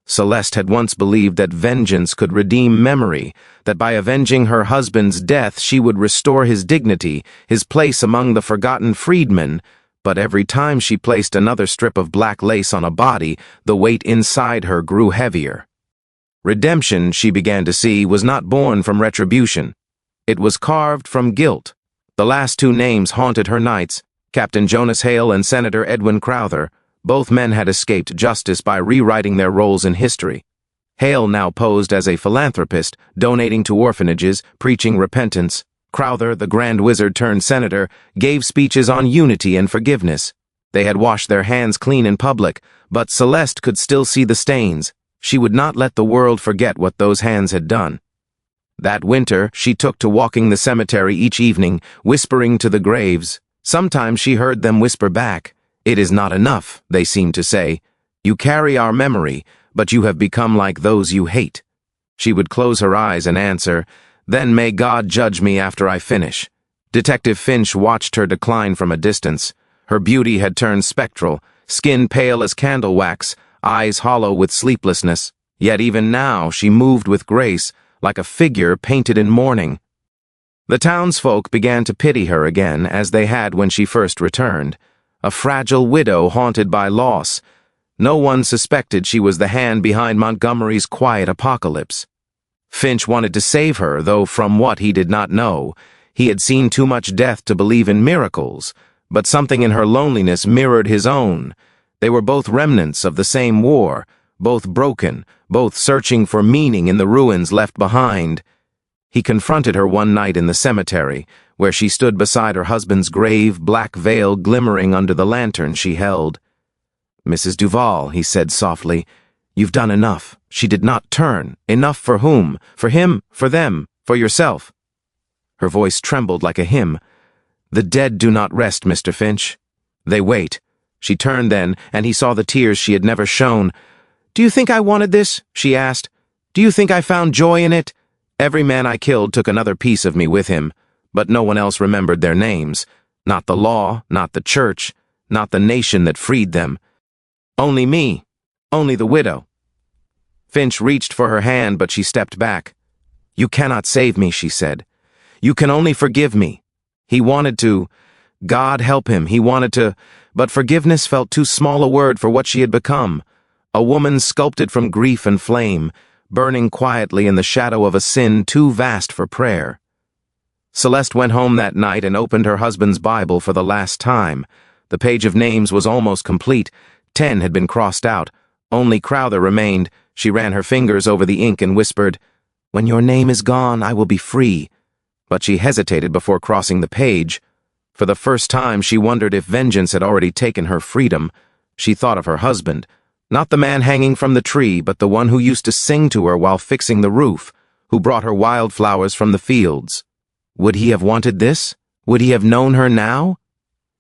Celeste had once believed that vengeance could redeem memory, that by avenging her husband's death she would restore his dignity, his place among the forgotten freedmen, but every time she placed another strip of black lace on a body, the weight inside her grew heavier. Redemption, she began to see, was not born from retribution. It was carved from guilt. The last 2 names haunted her nights, Captain Jonas Hale and Senator Edwin Crowther. Both men had escaped justice by rewriting their roles in history. Hale now posed as a philanthropist, donating to orphanages, preaching repentance. Crowther, the grand wizard turned senator, gave speeches on unity and forgiveness. They had washed their hands clean in public, but Celeste could still see the stains. She would not let the world forget what those hands had done. That winter, she took to walking the cemetery each evening, whispering to the graves. Sometimes she heard them whisper back, "It is not enough," they seemed to say. "You carry our memory, but you have become like those you hate." She would close her eyes and answer, "Then may God judge me after I finish." Detective Finch watched her decline from a distance. Her beauty had turned spectral, skin pale as candle wax, eyes hollow with sleeplessness. Yet even now she moved with grace, like a figure painted in mourning. The townsfolk began to pity her again, as they had when she first returned. A fragile widow haunted by loss. No one suspected she was the hand behind Montgomery's quiet apocalypse. Finch wanted to save her, though from what he did not know, he had seen too much death to believe in miracles, but something in her loneliness mirrored his own. They were both remnants of the same war, both broken, both searching for meaning in the ruins left behind. He confronted her one night in the cemetery, where she stood beside her husband's grave, black veil glimmering under the lantern she held. "Mrs. Duval," he said softly, "you've done enough. She did not turn. Enough for whom? For him? For them? For yourself?" Her voice trembled like a hymn. "The dead do not rest, Mr. Finch. They wait." She turned then, and he saw the tears she had never shown. "Do you think I wanted this?" she asked. "Do you think I found joy in it? Every man I killed took another piece of me with him, but no one else remembered their names. Not the law, not the church, not the nation that freed them. Only me, only the widow." Finch reached for her hand, but she stepped back. "You cannot save me," she said. "You can only forgive me." He wanted to. God help him, he wanted to, but forgiveness felt too small a word for what she had become. A woman sculpted from grief and flame, burning quietly in the shadow of a sin too vast for prayer. Celeste went home that night and opened her husband's Bible for the last time. The page of names was almost complete. 10 had been crossed out. Only Crowther remained. She ran her fingers over the ink and whispered, "When your name is gone, I will be free." But she hesitated before crossing the page. For the first time, she wondered if vengeance had already taken her freedom. She thought of her husband. Not the man hanging from the tree, but the one who used to sing to her while fixing the roof, who brought her wildflowers from the fields. Would he have wanted this? Would he have known her now?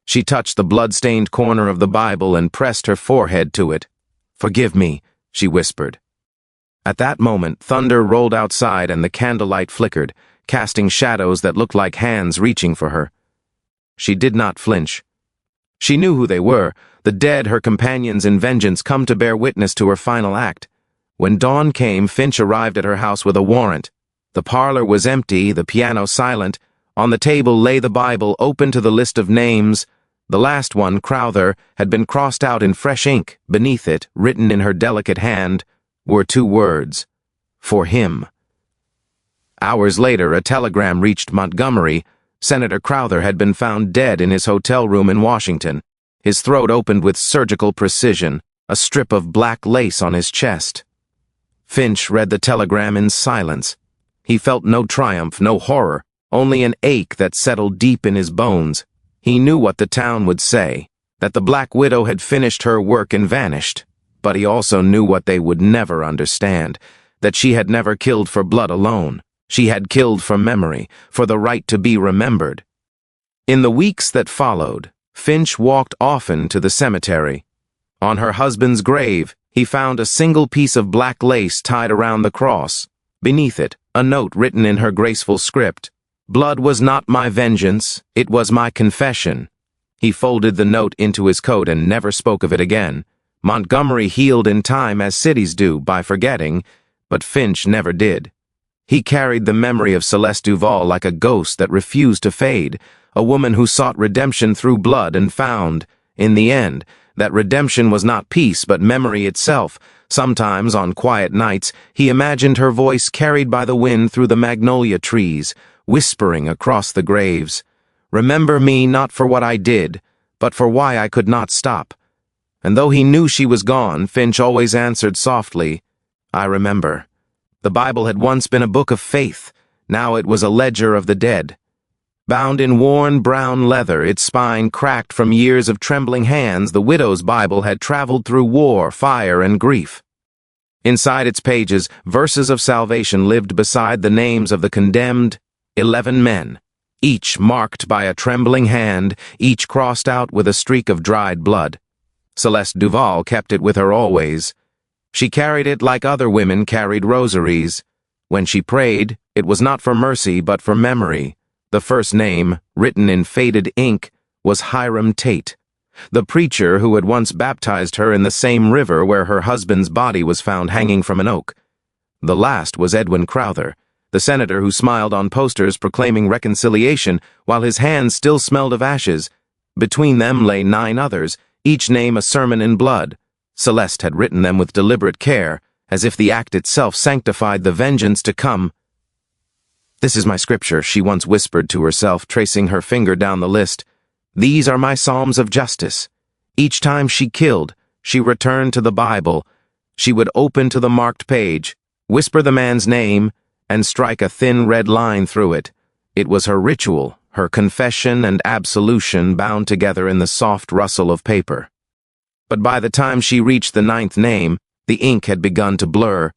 She touched the blood-stained corner of the Bible and pressed her forehead to it. "Forgive me," she whispered. At that moment, thunder rolled outside and the candlelight flickered, casting shadows that looked like hands reaching for her. She did not flinch. She knew who they were, the dead, her companions in vengeance, come to bear witness to her final act. When dawn came, Finch arrived at her house with a warrant. The parlor was empty, the piano silent. On the table lay the Bible, open to the list of names. The last one, Crowther, had been crossed out in fresh ink. Beneath it, written in her delicate hand, were 2 words: "For him." Hours later, a telegram reached Montgomery. Senator Crowther had been found dead in his hotel room in Washington. His throat opened with surgical precision, a strip of black lace on his chest. Finch read the telegram in silence. He felt no triumph, no horror, only an ache that settled deep in his bones. He knew what the town would say, that the Black Widow had finished her work and vanished. But he also knew what they would never understand, that she had never killed for blood alone. She had killed for memory, for the right to be remembered. In the weeks that followed, Finch walked often to the cemetery. On her husband's grave, he found a single piece of black lace tied around the cross. Beneath it, a note written in her graceful script. "Blood was not my vengeance, it was my confession." He folded the note into his coat and never spoke of it again. Montgomery healed in time as cities do, by forgetting, but Finch never did. He carried the memory of Celeste Duval like a ghost that refused to fade, a woman who sought redemption through blood and found, in the end, that redemption was not peace but memory itself. Sometimes, on quiet nights, he imagined her voice carried by the wind through the magnolia trees, whispering across the graves, "Remember me not for what I did, but for why I could not stop." And though he knew she was gone, Finch always answered softly, "I remember." The Bible had once been a book of faith. Now it was a ledger of the dead. Bound in worn brown leather, its spine cracked from years of trembling hands, the widow's Bible had traveled through war, fire, and grief. Inside its pages, verses of salvation lived beside the names of the condemned 11 men, each marked by a trembling hand, each crossed out with a streak of dried blood. Celeste Duval kept it with her always. She carried it like other women carried rosaries. When she prayed, it was not for mercy but for memory. The first name, written in faded ink, was Hiram Tate. the preacher who had once baptized her in the same river where her husband's body was found hanging from an oak. The last was Edwin Crowther, the senator who smiled on posters proclaiming reconciliation while his hands still smelled of ashes. Between them lay 9 others, each name a sermon in blood. Celeste had written them with deliberate care, as if the act itself sanctified the vengeance to come. "This is my scripture," she once whispered to herself, tracing her finger down the list. "These are my psalms of justice." Each time she killed, she returned to the Bible. She would open to the marked page, whisper the man's name, and strike a thin red line through it. It was her ritual, her confession and absolution bound together in the soft rustle of paper. But by the time she reached the 9th name, the ink had begun to blur.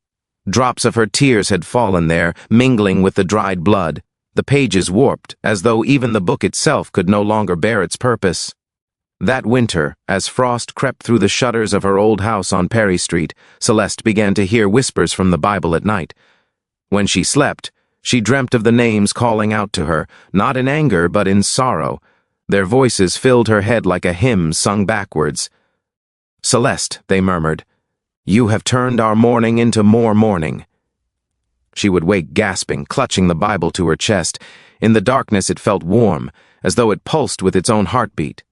Drops of her tears had fallen there, mingling with the dried blood. The pages warped, as though even the book itself could no longer bear its purpose. That winter, as frost crept through the shutters of her old house on Perry Street, Celeste began to hear whispers from the Bible at night. When she slept, she dreamt of the names calling out to her, not in anger but in sorrow. Their voices filled her head like a hymn sung backwards. "Celeste," they murmured, "you have turned our mourning into more mourning." She would wake gasping, clutching the Bible to her chest. In the darkness it felt warm, as though it pulsed with its own heartbeat.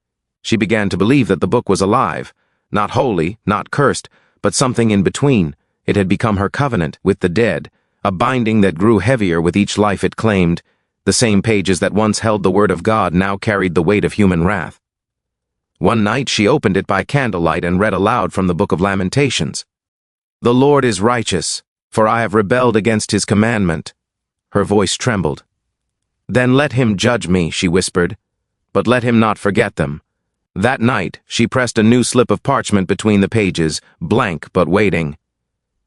She began to believe that the book was alive, not holy, not cursed, but something in between. It had become her covenant with the dead, a binding that grew heavier with each life it claimed. The same pages that once held the word of God now carried the weight of human wrath. One night she opened it by candlelight and read aloud from the Book of Lamentations. "The Lord is righteous, for I have rebelled against his commandment." Her voice trembled. "Then let him judge me," she whispered, "but let him not forget them." That night, she pressed a new slip of parchment between the pages, blank but waiting.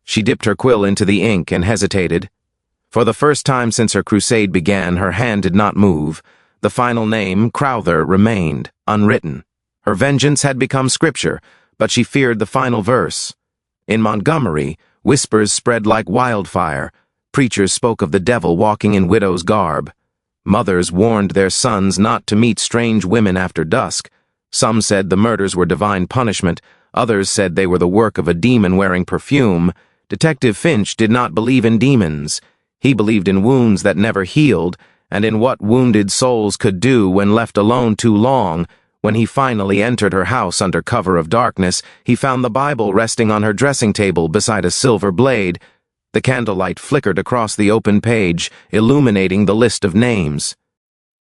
She dipped her quill into the ink and hesitated. For the first time since her crusade began, her hand did not move. The final name, Crowther, remained, unwritten. Her vengeance had become scripture, but she feared the final verse. In Montgomery, whispers spread like wildfire. Preachers spoke of the devil walking in widow's garb. Mothers warned their sons not to meet strange women after dusk. Some said the murders were divine punishment. Others said they were the work of a demon wearing perfume. Detective Finch did not believe in demons. He believed in wounds that never healed, and in what wounded souls could do when left alone too long. When he finally entered her house under cover of darkness, he found the Bible resting on her dressing table beside a silver blade. The candlelight flickered across the open page, illuminating the list of names.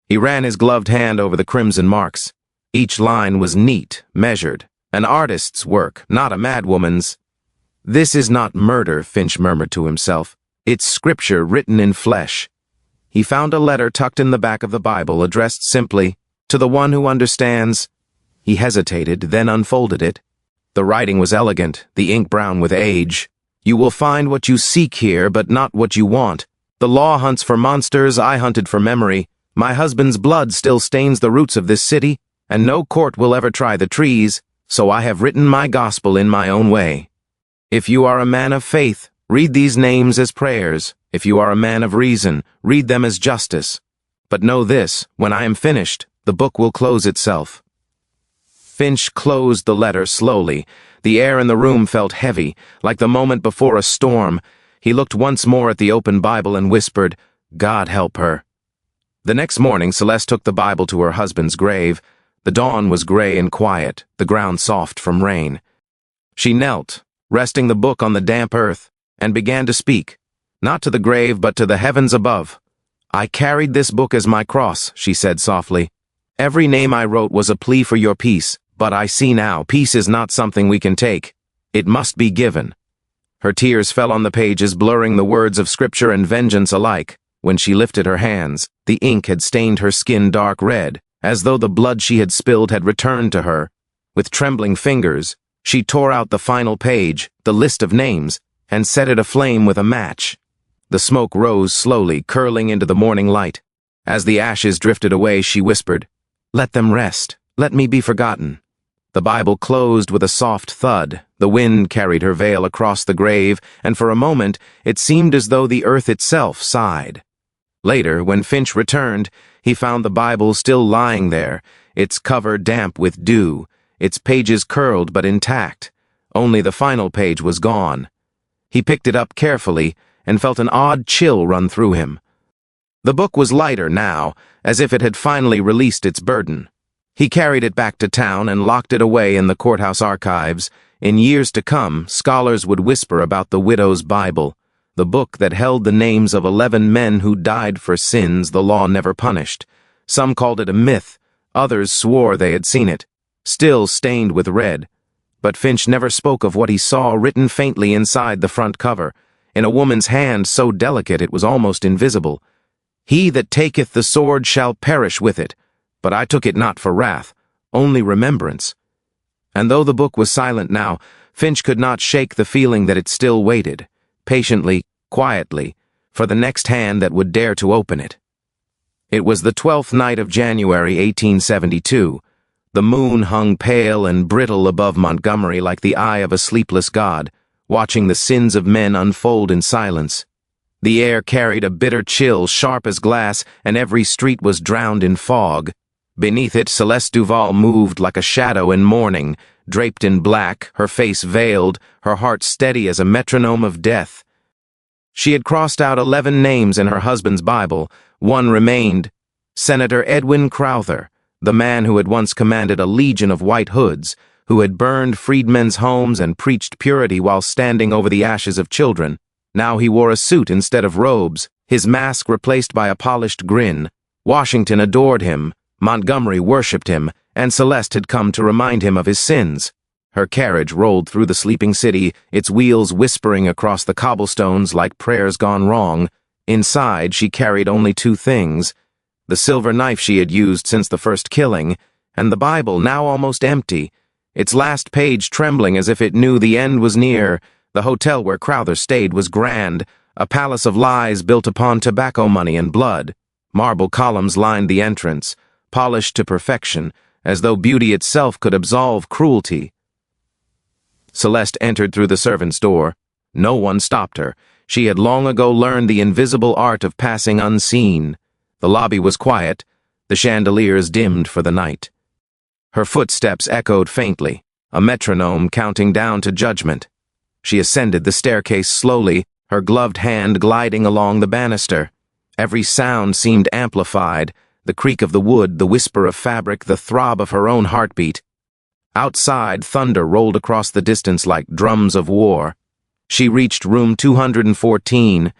He ran his gloved hand over the crimson marks. Each line was neat, measured, an artist's work, not a madwoman's. "This is not murder," Finch murmured to himself. "It's scripture written in flesh." He found a letter tucked in the back of the Bible, addressed simply, "To the one who understands." He hesitated, then unfolded it. The writing was elegant, the ink brown with age. "You will find what you seek here, but not what you want. The law hunts for monsters, I hunted for memory. My husband's blood still stains the roots of this city, and no court will ever try the trees, so I have written my gospel in my own way. If you are a man of faith, read these names as prayers. If you are a man of reason, read them as justice. But know this, when I am finished, the book will close itself." Finch closed the letter slowly. The air in the room felt heavy, like the moment before a storm. He looked once more at the open Bible and whispered, "God help her." The next morning, Celeste took the Bible to her husband's grave. The dawn was gray and quiet, the ground soft from rain. She knelt, resting the book on the damp earth, and began to speak, not to the grave but to the heavens above. "I carried this book as my cross," she said softly. "Every name I wrote was a plea for your peace, but I see now, peace is not something we can take. It must be given." Her tears fell on the pages, blurring the words of scripture and vengeance alike. When she lifted her hands, the ink had stained her skin dark red, as though the blood she had spilled had returned to her. With trembling fingers, she tore out the final page, the list of names, and set it aflame with a match. The smoke rose slowly, curling into the morning light. As the ashes drifted away, she whispered, "Let them rest. Let me be forgotten." The Bible closed with a soft thud. The wind carried her veil across the grave, and for a moment it seemed as though the earth itself sighed. Later, when Finch returned, he found the Bible still lying there, its cover damp with dew, its pages curled but intact. Only the final page was gone. He picked it up carefully and felt an odd chill run through him. The book was lighter now, as if it had finally released its burden. He carried it back to town and locked it away in the courthouse archives. In years to come, scholars would whisper about the widow's Bible, the book that held the names of 11 men who died for sins the law never punished. Some called it a myth, others swore they had seen it, still stained with red. But Finch never spoke of what he saw written faintly inside the front cover, in a woman's hand so delicate it was almost invisible. "He that taketh the sword shall perish with it, but I took it not for wrath, only remembrance." And though the book was silent now, Finch could not shake the feeling that it still waited, patiently, quietly, for the next hand that would dare to open it. It was the 12th night of January 1872. The moon hung pale and brittle above Montgomery like the eye of a sleepless god, watching the sins of men unfold in silence. The air carried a bitter chill sharp as glass, and every street was drowned in fog. Beneath it, Celeste Duval moved like a shadow in mourning, draped in black, her face veiled, her heart steady as a metronome of death. She had crossed out 11 names in her husband's Bible. One remained: Senator Edwin Crowther, the man who had once commanded a legion of white hoods, who had burned freedmen's homes and preached purity while standing over the ashes of children. Now he wore a suit instead of robes, his mask replaced by a polished grin. Washington adored him, Montgomery worshipped him, and Celeste had come to remind him of his sins. Her carriage rolled through the sleeping city, its wheels whispering across the cobblestones like prayers gone wrong. Inside, she carried only 2 things: the silver knife she had used since the first killing, and the Bible, now almost empty, its last page trembling as if it knew the end was near. The hotel where Crowther stayed was grand, a palace of lies built upon tobacco money and blood. Marble columns lined the entrance, polished to perfection, as though beauty itself could absolve cruelty. Celeste entered through the servant's door. No one stopped her. She had long ago learned the invisible art of passing unseen. The lobby was quiet, the chandeliers dimmed for the night. Her footsteps echoed faintly, a metronome counting down to judgment. She ascended the staircase slowly, her gloved hand gliding along the banister. Every sound seemed amplified, the creak of the wood, the whisper of fabric, the throb of her own heartbeat. Outside, thunder rolled across the distance like drums of war. She reached room 214.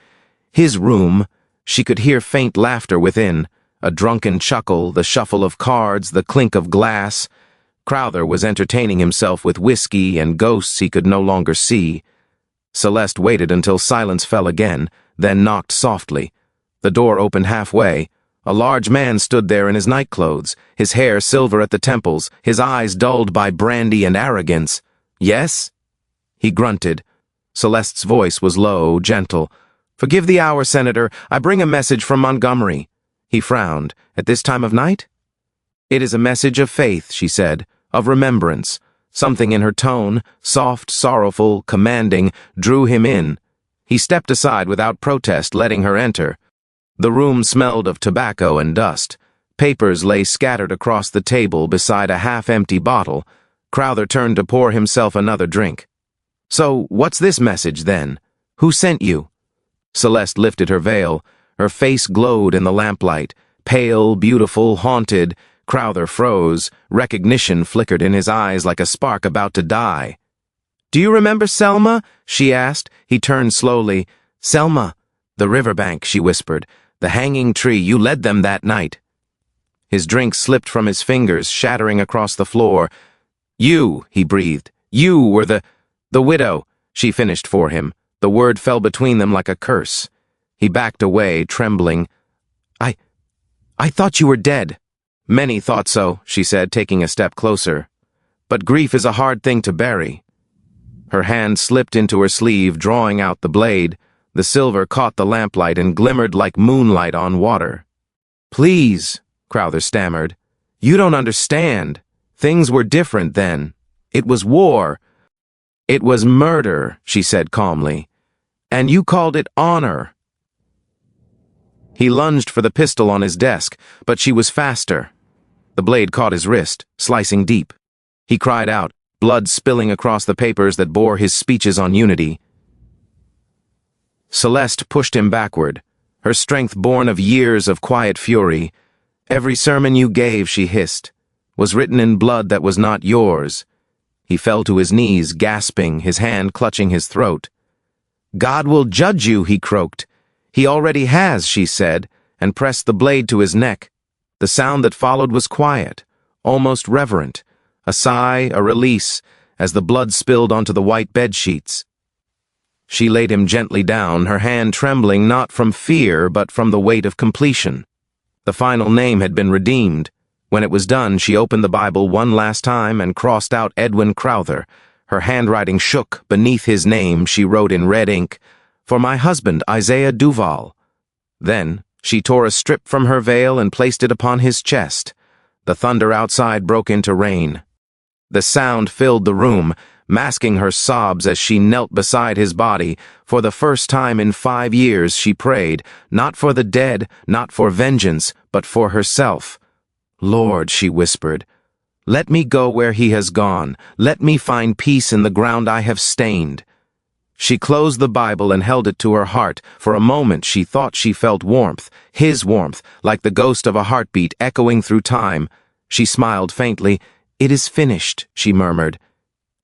His room. She could hear faint laughter within, a drunken chuckle, the shuffle of cards, the clink of glass. Crowther was entertaining himself with whiskey and ghosts he could no longer see. Celeste waited until silence fell again, then knocked softly. The door opened halfway. A large man stood there in his nightclothes, his hair silver at the temples, his eyes dulled by brandy and arrogance. "Yes?" He grunted. Celeste's voice was low, gentle. "Forgive the hour, Senator. I bring a message from Montgomery." He frowned. "At this time of night?" "It is a message of faith," she said, "of remembrance." Something in her tone, soft, sorrowful, commanding, drew him in. He stepped aside without protest, letting her enter. The room smelled of tobacco and dust. Papers lay scattered across the table beside a half-empty bottle. Crowther turned to pour himself another drink. "So, what's this message, then? Who sent you?" Celeste lifted her veil. Her face glowed in the lamplight. Pale, beautiful, haunted. Crowther froze. Recognition flickered in his eyes like a spark about to die. "Do you remember Selma?" she asked. He turned slowly. "Selma." "The riverbank," she whispered. "The hanging tree. You led them that night." His drink slipped from his fingers, shattering across the floor. "You," he breathed. "You were the widow," she finished for him. The word fell between them like a curse. He backed away, trembling. I thought you were dead." "Many thought so," she said, taking a step closer. "But grief is a hard thing to bury." Her hand slipped into her sleeve, drawing out the blade. The silver caught the lamplight and glimmered like moonlight on water. "Please," Crowther stammered. "You don't understand. Things were different then. It was war." "It was murder," she said calmly. "And you called it honor." He lunged for the pistol on his desk, but she was faster. The blade caught his wrist, slicing deep. He cried out, blood spilling across the papers that bore his speeches on unity. Celeste pushed him backward, her strength born of years of quiet fury. "Every sermon you gave," she hissed, "was written in blood that was not yours." He fell to his knees, gasping, his hand clutching his throat. "God will judge you," he croaked. "He already has," she said, and pressed the blade to his neck. The sound that followed was quiet, almost reverent, a sigh, a release, as the blood spilled onto the white bedsheets. She laid him gently down, her hand trembling not from fear but from the weight of completion. The final name had been redeemed. When it was done, she opened the Bible one last time and crossed out Edwin Crowther. Her handwriting shook. Beneath his name she wrote in red ink, "For my husband, Isaiah Duval." Then she tore a strip from her veil and placed it upon his chest. The thunder outside broke into rain. The sound filled the room, masking her sobs as she knelt beside his body. For the first time in 5 years she prayed, not for the dead, not for vengeance, but for herself. "Lord," she whispered, "let me go where he has gone. Let me find peace in the ground I have stained." She closed the Bible and held it to her heart. For a moment she thought she felt warmth, his warmth, like the ghost of a heartbeat echoing through time. She smiled faintly. "It is finished," she murmured.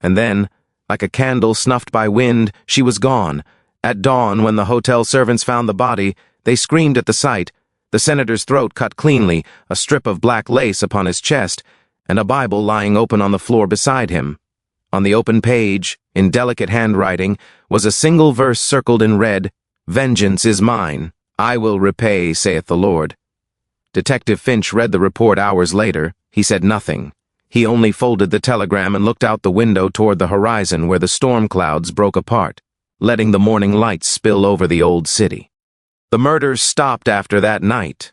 And then, like a candle snuffed by wind, she was gone. At dawn, when the hotel servants found the body, they screamed at the sight. The senator's throat cut cleanly, a strip of black lace upon his chest, and a Bible lying open on the floor beside him. On the open page, in delicate handwriting, was a single verse circled in red, "Vengeance is mine. I will repay, saith the Lord." Detective Finch read the report hours later. He said nothing. He only folded the telegram and looked out the window toward the horizon where the storm clouds broke apart, letting the morning light spill over the old city. The murders stopped after that night.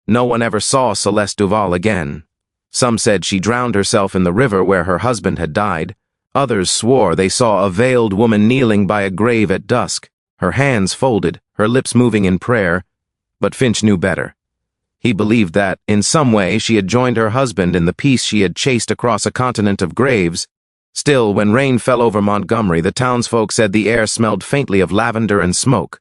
No one ever saw Celeste Duval again. Some said she drowned herself in the river where her husband had died. Others swore they saw a veiled woman kneeling by a grave at dusk, her hands folded, her lips moving in prayer. But Finch knew better. He believed that, in some way, she had joined her husband in the peace she had chased across a continent of graves. Still, when rain fell over Montgomery, the townsfolk said the air smelled faintly of lavender and smoke.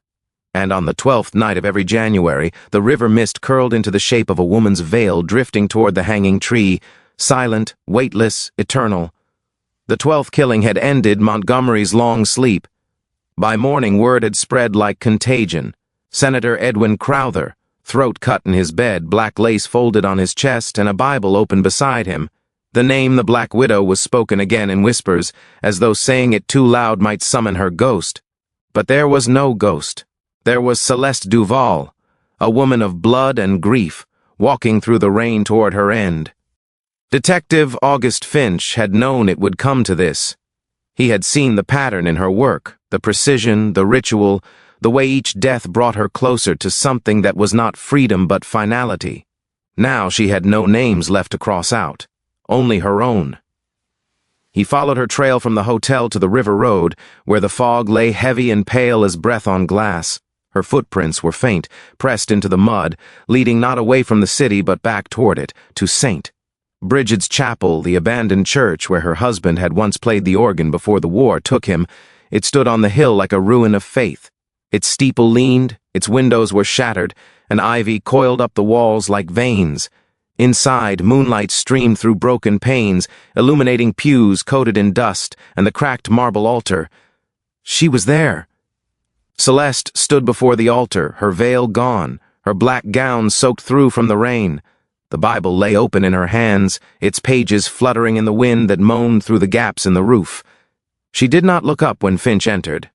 And on the 12th night of every January, the river mist curled into the shape of a woman's veil drifting toward the hanging tree, silent, weightless, eternal. The 12th killing had ended Montgomery's long sleep. By morning, word had spread like contagion. Senator Edwin Crowther, throat cut in his bed, black lace folded on his chest, and a Bible open beside him. The name the Black Widow was spoken again in whispers, as though saying it too loud might summon her ghost. But there was no ghost. There was Celeste Duval, a woman of blood and grief, walking through the rain toward her end. Detective August Finch had known it would come to this. He had seen the pattern in her work, the precision, the ritual, the way each death brought her closer to something that was not freedom but finality. Now she had no names left to cross out, only her own. He followed her trail from the hotel to the river road, where the fog lay heavy and pale as breath on glass. Her footprints were faint, pressed into the mud, leading not away from the city but back toward it, to St. Bridget's Chapel, the abandoned church where her husband had once played the organ before the war took him. It stood on the hill like a ruin of faith. Its steeple leaned, its windows were shattered, and ivy coiled up the walls like veins. Inside, moonlight streamed through broken panes, illuminating pews coated in dust and the cracked marble altar. She was there. Celeste stood before the altar, her veil gone, her black gown soaked through from the rain. The Bible lay open in her hands, its pages fluttering in the wind that moaned through the gaps in the roof. She did not look up when Finch entered.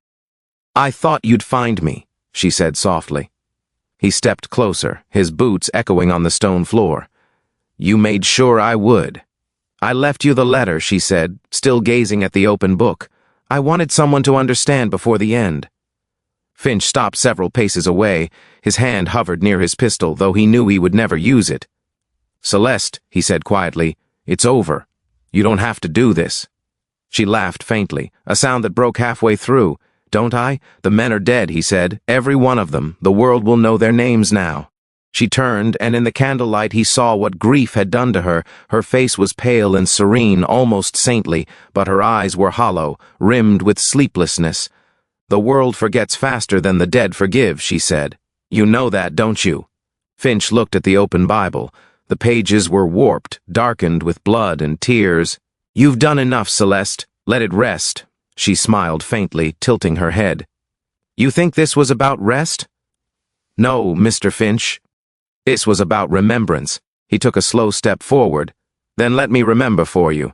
"I thought you'd find me," she said softly. He stepped closer, his boots echoing on the stone floor. "You made sure I would." "I left you the letter," she said, still gazing at the open book. "I wanted someone to understand before the end." Finch stopped several paces away. His hand hovered near his pistol, though he knew he would never use it. "Celeste," he said quietly, "it's over. You don't have to do this." She laughed faintly, a sound that broke halfway through. "Don't I? The men are dead," he said. "Every one of them. The world will know their names now." She turned, and in the candlelight he saw what grief had done to her. Her face was pale and serene, almost saintly, but her eyes were hollow, rimmed with sleeplessness. "The world forgets faster than the dead forgive," she said. "You know that, don't you?" Finch looked at the open Bible. The pages were warped, darkened with blood and tears. "You've done enough, Celeste. Let it rest." She smiled faintly, tilting her head. "You think this was about rest?" "No, Mr. Finch. This was about remembrance." He took a slow step forward. "Then let me remember for you."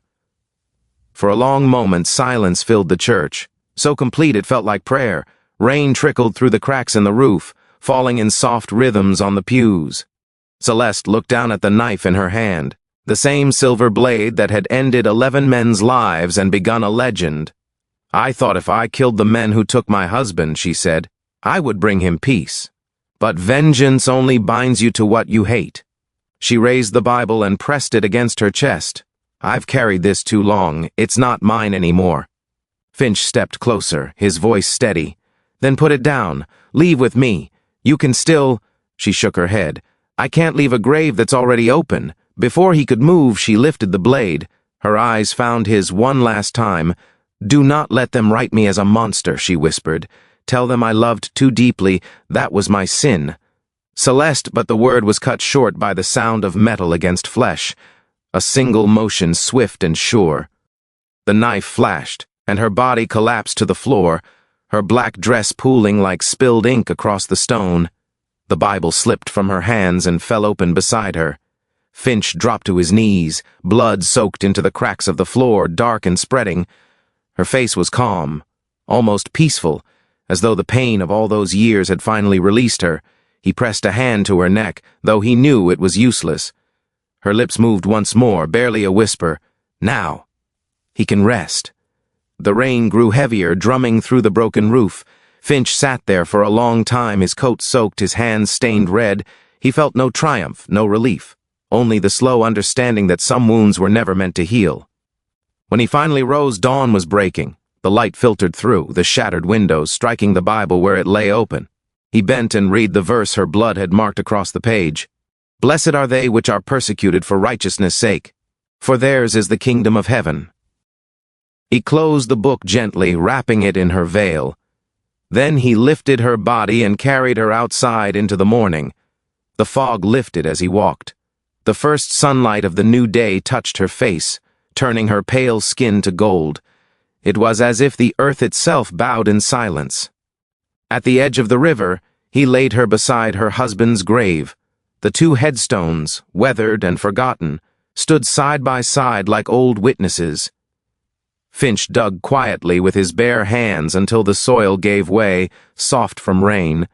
For a long moment, silence filled the church. So complete it felt like prayer. Rain trickled through the cracks in the roof, falling in soft rhythms on the pews. Celeste looked down at the knife in her hand, the same silver blade that had ended 11 men's lives and begun a legend. "I thought if I killed the men who took my husband," she said, "I would bring him peace. But vengeance only binds you to what you hate." She raised the Bible and pressed it against her chest. "I've carried this too long. It's not mine anymore." Finch stepped closer, his voice steady. "Then put it down. Leave with me. You can still—" She shook her head. "I can't leave a grave that's already open." Before he could move, she lifted the blade. Her eyes found his one last time. "Do not let them write me as a monster," she whispered. "Tell them I loved too deeply. That was my sin." "Celeste," but the word was cut short by the sound of metal against flesh. A single motion, swift and sure. The knife flashed, and her body collapsed to the floor, her black dress pooling like spilled ink across the stone. The Bible slipped from her hands and fell open beside her. Finch dropped to his knees, blood soaked into the cracks of the floor, dark and spreading. Her face was calm, almost peaceful, as though the pain of all those years had finally released her. He pressed a hand to her neck, though he knew it was useless. Her lips moved once more, barely a whisper. "Now. He can rest." The rain grew heavier, drumming through the broken roof. Finch sat there for a long time, his coat soaked, his hands stained red. He felt no triumph, no relief, only the slow understanding that some wounds were never meant to heal. When he finally rose, dawn was breaking. The light filtered through the shattered windows, striking the Bible where it lay open. He bent and read the verse her blood had marked across the page. "Blessed are they which are persecuted for righteousness' sake, for theirs is the kingdom of heaven." He closed the book gently, wrapping it in her veil. Then he lifted her body and carried her outside into the morning. The fog lifted as he walked. The first sunlight of the new day touched her face, turning her pale skin to gold. It was as if the earth itself bowed in silence. At the edge of the river, he laid her beside her husband's grave. The two headstones, weathered and forgotten, stood side by side like old witnesses. Finch dug quietly with his bare hands until the soil gave way, soft from rain.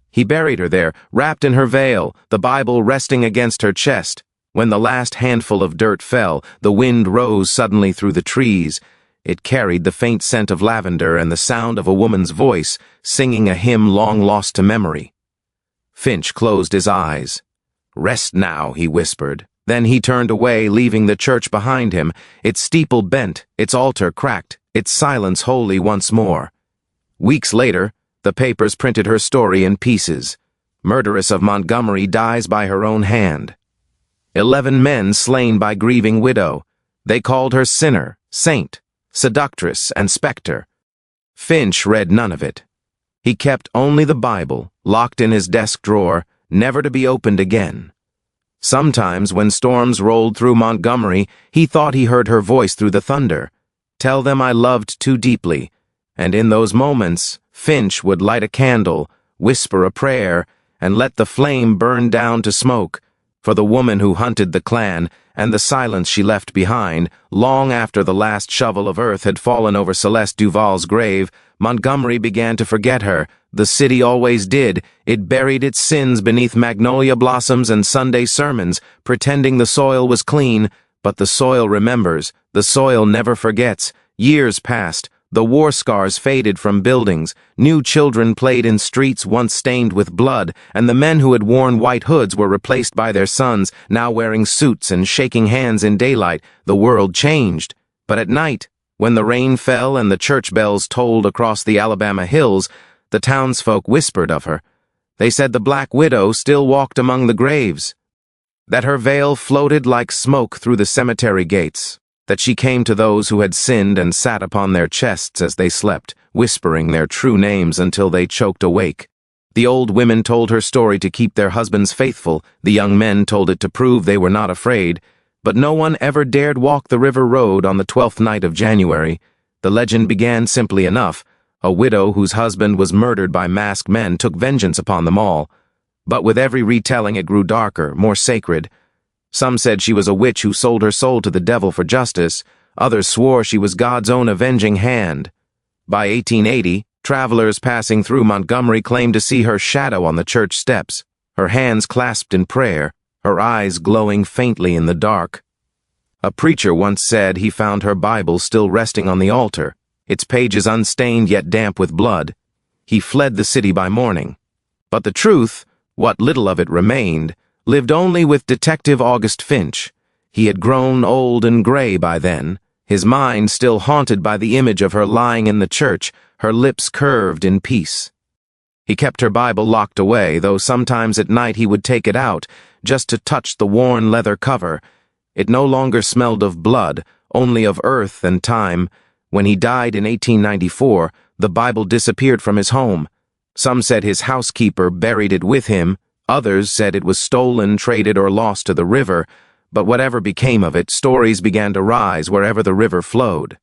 He buried her there, wrapped in her veil, the Bible resting against her chest. When the last handful of dirt fell, the wind rose suddenly through the trees. It carried the faint scent of lavender and the sound of a woman's voice, singing a hymn long lost to memory. Finch closed his eyes. "Rest now," he whispered. Then he turned away, leaving the church behind him, its steeple bent, its altar cracked, its silence holy once more. Weeks later, the papers printed her story in pieces. Murderess of Montgomery dies by her own hand. 11 men slain by grieving widow. They called her sinner, saint, seductress, and specter. Finch read none of it. He kept only the Bible, locked in his desk drawer, never to be opened again. Sometimes, when storms rolled through Montgomery, he thought he heard her voice through the thunder. "Tell them I loved too deeply." And in those moments, Finch would light a candle, whisper a prayer, and let the flame burn down to smoke, for the woman who hunted the Klan and the silence she left behind. Long after the last shovel of earth had fallen over Celeste Duval's grave, Montgomery began to forget her. The city always did. It buried its sins beneath magnolia blossoms and Sunday sermons, pretending the soil was clean. But the soil remembers. The soil never forgets. Years passed. The war scars faded from buildings. New children played in streets once stained with blood, and the men who had worn white hoods were replaced by their sons, now wearing suits and shaking hands in daylight. The world changed. But at night, when the rain fell and the church bells tolled across the Alabama hills, the townsfolk whispered of her. They said the Black Widow still walked among the graves, that her veil floated like smoke through the cemetery gates, that she came to those who had sinned and sat upon their chests as they slept, whispering their true names until they choked awake. The old women told her story to keep their husbands faithful, the young men told it to prove they were not afraid, but no one ever dared walk the river road on the 12th night of January. The legend began simply enough. A widow whose husband was murdered by masked men took vengeance upon them all. But with every retelling it grew darker, more sacred. Some said she was a witch who sold her soul to the devil for justice. Others swore she was God's own avenging hand. By 1880, travelers passing through Montgomery claimed to see her shadow on the church steps, her hands clasped in prayer, her eyes glowing faintly in the dark. A preacher once said he found her Bible still resting on the altar, its pages unstained yet damp with blood. He fled the city by morning. But the truth, what little of it remained, lived only with Detective August Finch. He had grown old and gray by then, his mind still haunted by the image of her lying in the church, her lips curved in peace. He kept her Bible locked away, though sometimes at night he would take it out, just to touch the worn leather cover. It no longer smelled of blood, only of earth and time. When he died in 1894, the Bible disappeared from his home. Some said his housekeeper buried it with him, others said it was stolen, traded, or lost to the river, but whatever became of it, stories began to rise wherever the river flowed.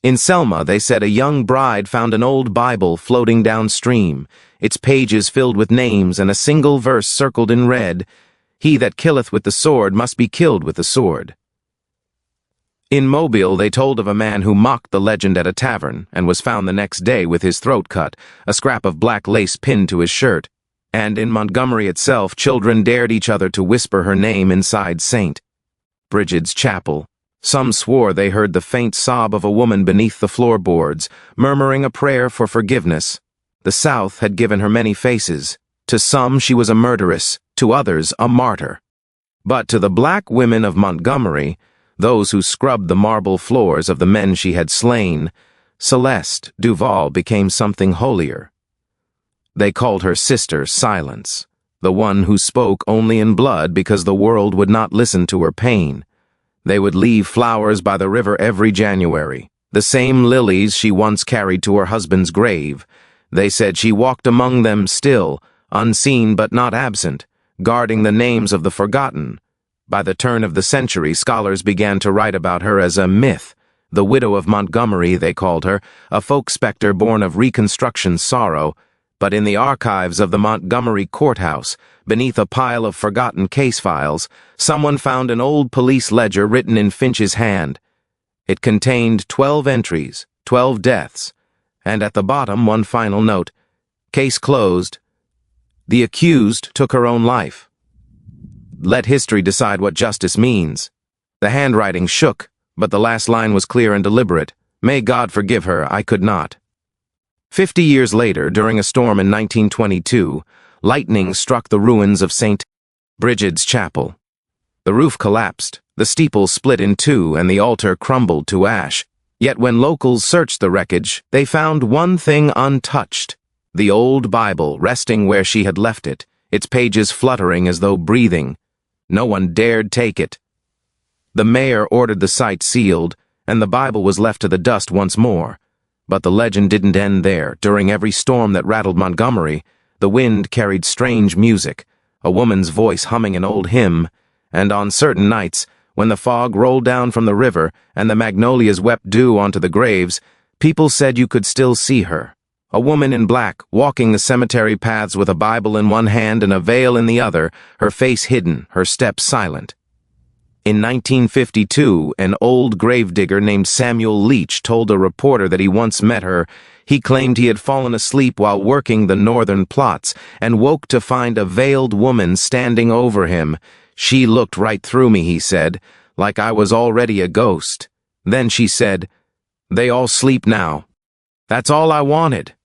In Selma, they said a young bride found an old Bible floating downstream, its pages filled with names and a single verse circled in red, "He that killeth with the sword must be killed with the sword." In Mobile, they told of a man who mocked the legend at a tavern and was found the next day with his throat cut, a scrap of black lace pinned to his shirt. And in Montgomery itself, children dared each other to whisper her name inside St. Brigid's Chapel. Some swore they heard the faint sob of a woman beneath the floorboards, murmuring a prayer for forgiveness. The South had given her many faces. To some she was a murderess, to others a martyr. But to the black women of Montgomery, those who scrubbed the marble floors of the men she had slain, Celeste Duval became something holier. They called her Sister Silence, the one who spoke only in blood because the world would not listen to her pain. They would leave flowers by the river every January, the same lilies she once carried to her husband's grave. They said she walked among them still, unseen but not absent, guarding the names of the forgotten. By the turn of the century, scholars began to write about her as a myth. The Widow of Montgomery, they called her, a folk specter born of Reconstruction sorrow. But in the archives of the Montgomery courthouse, beneath a pile of forgotten case files, someone found an old police ledger written in Finch's hand. It contained 12 entries, 12 deaths, and at the bottom one final note: "Case closed. The accused took her own life." Let history decide what justice means. The handwriting shook, but the last line was clear and deliberate. "May God forgive her, I could not." 50 years later, during a storm in 1922, lightning struck the ruins of St. Brigid's Chapel. The roof collapsed, the steeple split in two, and the altar crumbled to ash. Yet when locals searched the wreckage, they found one thing untouched: the old Bible resting where she had left it, its pages fluttering as though breathing. No one dared take it. The mayor ordered the site sealed, and the Bible was left to the dust once more. But the legend didn't end there. During every storm that rattled Montgomery, the wind carried strange music, a woman's voice humming an old hymn, and on certain nights, when the fog rolled down from the river and the magnolias wept dew onto the graves, people said you could still see her. A woman in black, walking the cemetery paths with a Bible in one hand and a veil in the other, her face hidden, her steps silent. In 1952, an old gravedigger named Samuel Leach told a reporter that he once met her. He claimed he had fallen asleep while working the northern plots and woke to find a veiled woman standing over him. "She looked right through me," he said, "like I was already a ghost. Then she said, 'They all sleep now.' That's all I wanted."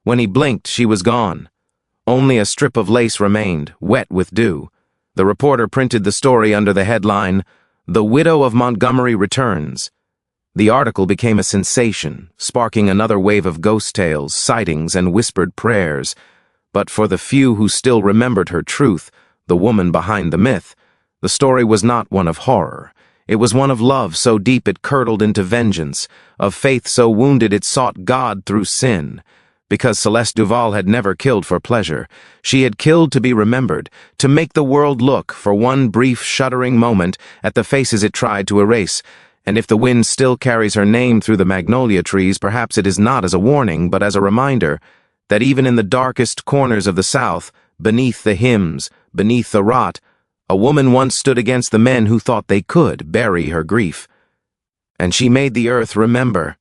When he blinked, she was gone. Only a strip of lace remained, wet with dew. The reporter printed the story under the headline, "The Widow of Montgomery Returns." The article became a sensation, sparking another wave of ghost tales, sightings, and whispered prayers. But for the few who still remembered her truth, the woman behind the myth, the story was not one of horror. It was one of love so deep it curdled into vengeance, of faith so wounded it sought God through sin. Because Celeste Duval had never killed for pleasure. She had killed to be remembered, to make the world look, for one brief, shuddering moment, at the faces it tried to erase. And if the wind still carries her name through the magnolia trees, perhaps it is not as a warning, but as a reminder that even in the darkest corners of the South, beneath the hymns, beneath the rot, a woman once stood against the men who thought they could bury her grief. And she made the earth remember.